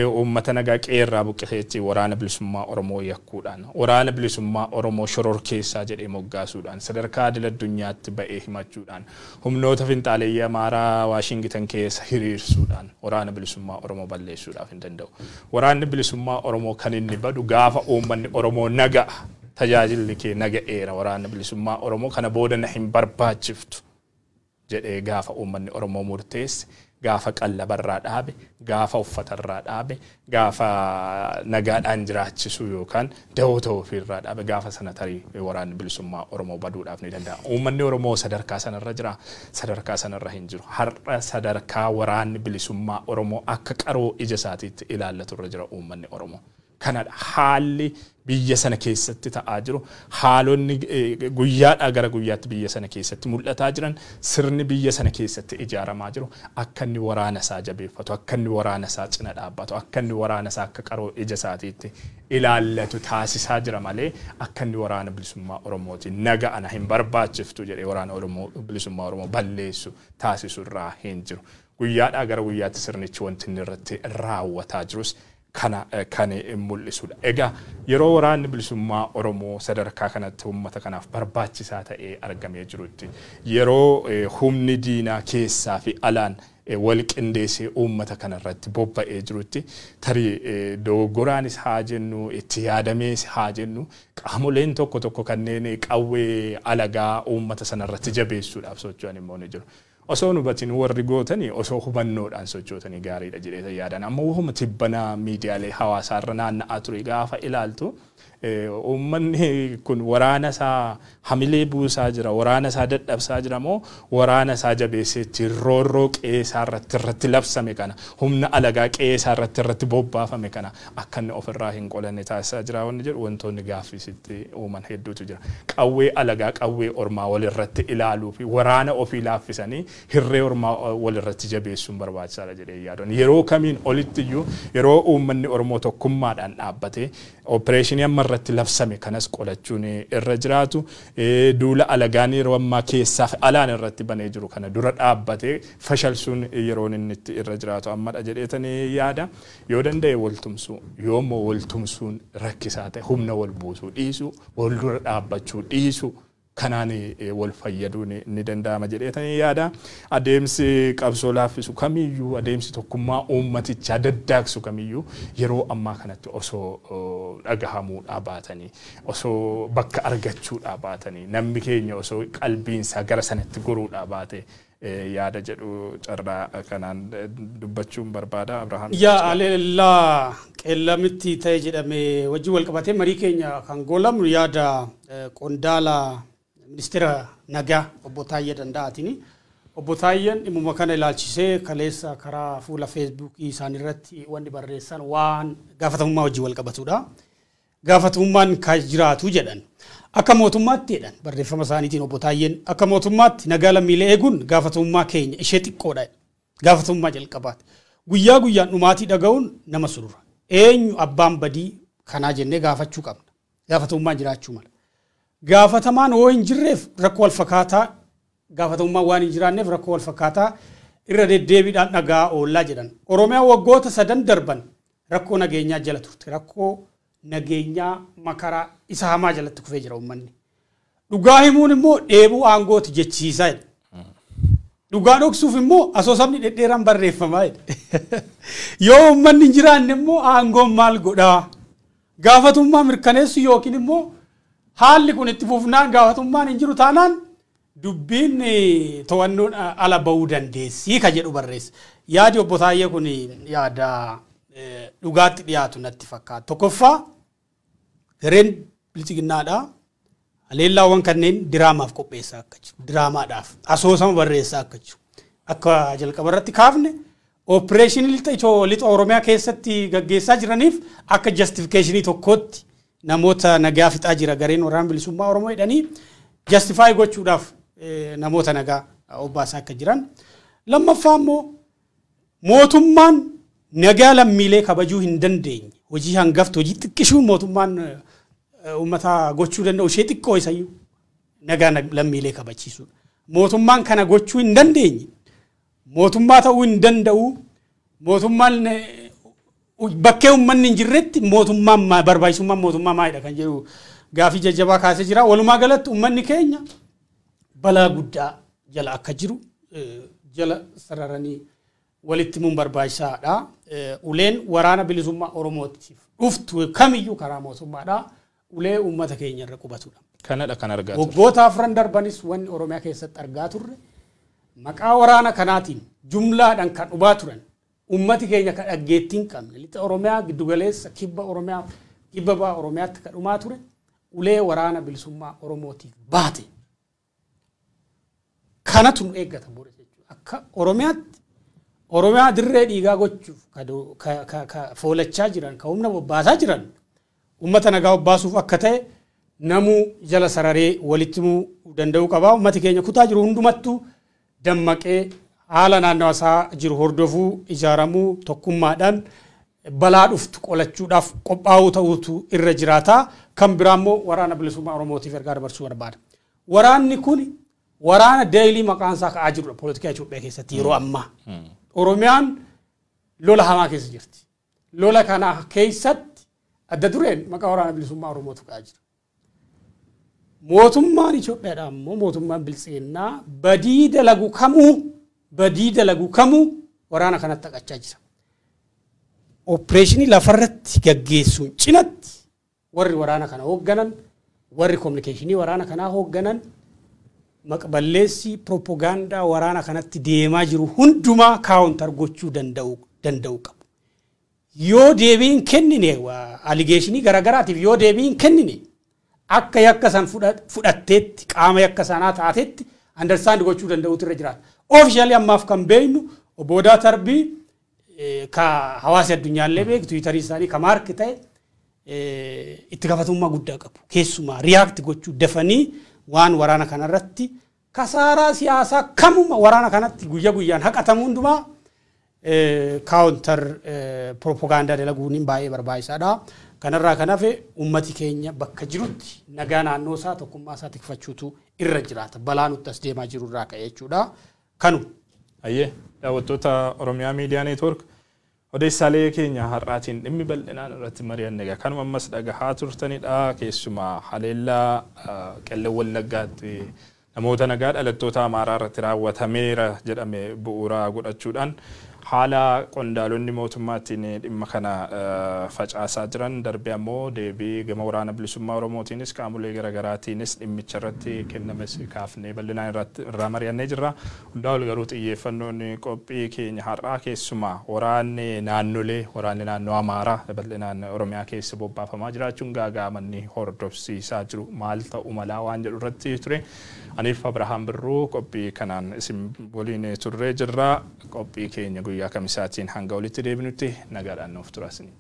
uummata nagaa qeerraa buqqisee itti waraana bilisummaa Oromoo yakkuudhaan waraana bilisummaa Oromoo shororkeessaa jedhee moggaasuudhaan sadarkaa idil addunyaatti ba'ee himachuudhaan humnoota finxaaleeyyii Amaaraa Waashingitan keessa hiriirsuudhaan waraana bilisummaa Oromoo balleessuudhaaf hin danda'u. Waraanni bilisummaa Oromoo kan inni badu gaafa uummanni Oromoo nagaa tajaajilli kee naga'eera waraana bilisummaa Oromoo kana booda na hin barbaachiftu jedhee gaafa uummanni Oromoo murteesse gaafa qallabarraa dhaabe gaafa uffatarraa dhaabe gaafa nagaadhaan jiraachisu yookaan da'oo ta'uu ofirraa dhaabe gaafa sana tarii waraanni bilisummaa Oromoo baduudhaaf ni danda'a. Uummanni Oromoo sadarkaa sanarra jira sadarkaa sanarra hin jiru. Har'a sadarkaa waraanni bilisummaa Oromoo akka qaroo ija isaatiitti ilaallaturra jira uummanni Oromoo. Kanadha haalli biyya sana keessatti ta'aa jiru haalonni guyyaadhaa gara guyyaatti biyya sana keessatti mul'ataa jiran sirni biyya sana keessatti ijaaramaa jiru akka inni waraana isaa jabeeffatu akka inni waraana isaa cina dhaabbatu akka inni waraana isaa akka qaroo ija isaatiitti ilaallatu taasisaa jira malee akka inni waraana bilisummaa Oromooti naga'ana hin barbaachiftu jedhee waraana bilisummaa Oromoo balleessu taasisu irraa hin jiru. Guyyaadhaa gara guyyaatti sirnichi wanti inni irratti raawwataa jirus kan mul'isudha. Egaa yeroo waraanni bilisummaa Oromoo sadarkaa kanatti uummata kanaaf barbaachisaa ta'ee argamee jirutti yeroo humni diinaa keessaa fi alaan wal qindeessee uummata kanarratti bobba'ee jirutti tarii dogoggoraanis haa jennu itti yaadamees haa jennu qaamoleen tokko tokko kanneen qawwee alagaa uummata sanarratti jabeessuudhaaf socho'an immoo ni jiru. Osoo nubatiin warri gootanii osoo hubannoodhaan sochootanii gaariidha jedhee yaadan amma wahuma tibbanaa miidiyaalee hawaasaarra naanna'aa ture gaafa ilaaltu uummanni kun waraana isaa hamilee buusaa jira waraana isaa dadhabsaa jira moo waraana isaa jabeesseetti roorroo qeesaa irratti labsame kana humna alagaa qeesaa irratti bobbaafame kana akka inni ofirraa hin qolanne taasisaa jira wanni jedhu wantoonni gaaffisitti uuman hedduutu jira. Qawwee alagaa qawwee ormaa walirratti ilaaluu fi waraana ofii laaffisanii hirree ormaa walirratti jabeessuun barbaachisaadha jedhee yaadan. Yeroo kamiin olitti iyyuu yeroo uummanni Oromoo tokkummaadhaan dhaabbatee opereeshinii amma irratti labsame kanas qolachuun irra jiraatu duula alagaan yeroo ammaa keessaa fi alaan irratti banee jiru kana dura dhaabbatee fashalsuun yeroon inni itti irra jiraatu ammadha jedheetanii yaada. Yoo danda'e waltumsuu yoommoo waltumsuun rakkisaa ta'e humna wal buusuu dhiisuu wal dura dhaabbachuu dhiisuu kanaan wal fayyaduun ni danda'ama jedheetanii yaada. Adeemsi qabsoo laaffisu kamiyyuu adeemsi tokkummaa uummatichaa daddaaqsu kamiyyuu yeroo ammaa kanatti osoo dhagahamuudhaa baatanii osoo bakka argachuudhaa baatanii namni keenya osoo qalbiinsaa gara sanatti goruudhaa baate yaada jedhu carraa kanaan dubbachuun barbaada. Abrahaam yaa alellaa qeellamitti ta'e jedhame wajjin wal qabatee marii keenya kan goolamu yaada qondaala ministeera nagaa obbo Taayyee Danda'aatini. Obbo Taayyeen dhimma kana ilaalchisee kaleessa karaa fuula feesbuukii isaanii irratti wanni barreessan waan gaafatamummaa wajjin wal qabatudha. Gaafatamummaan kan jiraatu jedhan. Akka mootummaatti jedhan barreeffama isaaniitiin obbo Taayyeen akka mootummaatti nagaa lammiilee eeguun gaafatamummaa keenya ishee xiqqoodha. Gaafatamummaa jalqabaati. Guyyaa guyyaan dhumaatii dhaga'uun nama surra. Eenyu abbaan badii kanaa jennee gaafachuu qabna. Gaafatamummaan jiraachuu mala. Gaafatamaan hoo hin jirreef rakkoo wal fakkaataa gaafatamummaan waan hin jiraanneef rakkoo wal fakkaataa irra deddeebiidhaan dhagaa oollaa jedhan. Oromiyaan waggoota 3 darban rakkoo nageenyaa jala turte. Rakkoo nageenyaa makaraa isa hamaa jalatti kufee jira uummanni. Dhugaa himuun immoo dheebuu aangooti jechiisaa. Dhugaa dhoksuuf immoo asoosamni dhedheeraan barreeffamaa. Yoo uummanni hin jiraanne immoo aangoon maal godhaa? Gaafatummaa mirkaneessu yookiin immoo haalli kun itti fufnaan gaafatummaan hin jiru taanaan dubbiin to'annoon ala ba'uu dandeessi ka jedhu barreessa. Yaadi obbo Taayyee kun yaada dhugaatti dhiyaatu natti fakkaata. Tokkoffaa gareen bilchiginnaadhaa haleellaawwan kanneen diraamaaf qopheessaa akka jiru. Diraamaadhaaf asoosama barreessaa akka jiru. Akka jalqaba irratti kaafne operation lixa Oromiyaa keessatti gaggeessaa jiraniif akka justificationii tokkotti namoota nagaa fixaa jira gareen waraana bilisummaa Oromoo jedhanii justify gochuudhaaf namoota nagaa obbaasaa akka jiran. Lammaffaa immoo mootummaan nagaa lammiilee kabajuu hin dandeenye hojii hangaftu hojii xiqqishuun mootummaan uummata gochuu danda'u ishee xiqqoo isayyuu nagaa lammiilee kabachiisuudha. Mootummaan kana gochuu hin dandeenye mootummaa ta'uu hin danda'u mootummaan bakkee uummanni hin jirretti mootummaan barbaachisummaan mootummaa maalidha kan jedhu gaafii jajjabaa kaasee jira. Walumaa galatti uummanni keenya balaa guddaa jala akka jiru jala sararanii walitti mun barbaachisaadha. Uleen waraana bilisummaa Oromootiif dhuftu kamiyyuu karaa mootummaadha. Ulee uummata keenya irra qubatudha. Kanadha kan argaa turre. Waggoota afran darbanis wanni Oromiyaa keessatti argaa turre maqaa waraana kanaatiin jumlaadhaan kan dhubaa turan ummati keenya kan dhaggeettiin qabne lixa Oromiyaa giddugaleessa kibba Oromiyaa kibba ba'a Oromiyaatti kan dhumaa ture ulee waraana bilisummaa Oromootiif baate. Kanatu nu eeggata boore jechuudha. Akka Oromiyaa dirree dhiigaa gochuuf ka foolachaa jiran ka humna bobbaasaa jiran ummata nagaa bobbaasuuf akka ta'e namuu jala sararee walitti muu danda'uu qaba. Ummati keenya kutaa jiru hundumattuu dammaqee haala naannoo isaa jiru hordofuu ijaaramuu tokkummaadhaan balaa dhuftu qolachuudhaaf qophaa'uu ta'uutu irra jiraata. Kan biraa immoo waraana bilisummaa Oromootiif ergaa dabarsuu barbaada. Waraanni kun waraana deelii maqaan isaa ka'aa jirudha poolitikaa Itoophiyaa keessatti yeroo ammaa. Oromiyaan lola hamaa keessa jirti. Lola kana keessatti adda dureen maqaa waraana bilisummaa Oromootu ka'aa jira. Mootummaan Itoophiyaadha ammoo mootummaan biltsiginnaa badii dalagu kamuu waraana kanatti taphachaa jira. Opereeshinii lafarratti gaggeessuun cinatti warri waraana kana hoogganan warri kominikeeshinii waraana kanaa hoogganan maqballeessii propagaandaa waraana kanatti deemaa jiru hundumaa kaawuntar gochuu danda'u qabu. Yoo deebiin kennine aligeeshinii garagaraatiif yoo deebiin kennine akka yakka san fudhatteetti qaama yakka sanaa taatetti understand gochuu danda'utu irra jiraata. Officially ammaaf kan beeknu obbo Odaa Tarbii ka hawaasa addunyaallee beeku Tiwiitarii isaanii ka maarki ta'e itti gaafatamummaa guddaa qabu. Keessumaa riyaakti gochuu dafanii waan waraana kanarratti kasaaraa siyaasaa kamuma waraana kanatti guyyaa guyyaan haqatamu hundumaa kaawuntar propagaandaa dalaguun baay'ee barbaachisaadha. Kanarraa kan hafe ummati keenya bakka jirutti nagaa naannoo isaa tokkummaa isaa tikfachuutu irra jiraata. Balaa nutti as deemaa jiru irraa ka'e jechuudha. Kanu. Ayyee daawwattoota Oromiyaa Miidiyaa Neetwoork odeessaalee keenya har'aatiin dhimmi bal'inaan irratti mari'anne egaa kanuma ammas dhagahaa turtanidha. Keessumaa haleellaa qellem wallaggaatti namoota nagaa dhalattoota Amaaraa irratti raawwatameera jedhame bu'uura godhachuudhaan haala qondaalonni mootummaatiin dhimma kana facaasaa jiran darbee ammoo deebii gama waraana bilisummaa Oromootiinis qaamolee garaagaraatiinis dhimmicha irratti kennames kaafnee bal'inaan irraa mari'annee jirra. Hundaa ol garuu xiyyeeffannoon qophii keenya har'aa keessumaa waraanni naannoo Amaaraa bal'inaan Oromiyaa keessa bobbaafamaa jiraachuun gaagaamanni hordofsiisaa jiru maal ta'u malaa waan jedhu irratti ture. Aniif Abrahaam Birruu qophii kanaan isin waliin turree jirra. Qophii keenya guyyaa kamisaatiin hanga walitti deebinutti nagaadhaan nuuf turaa isiniin.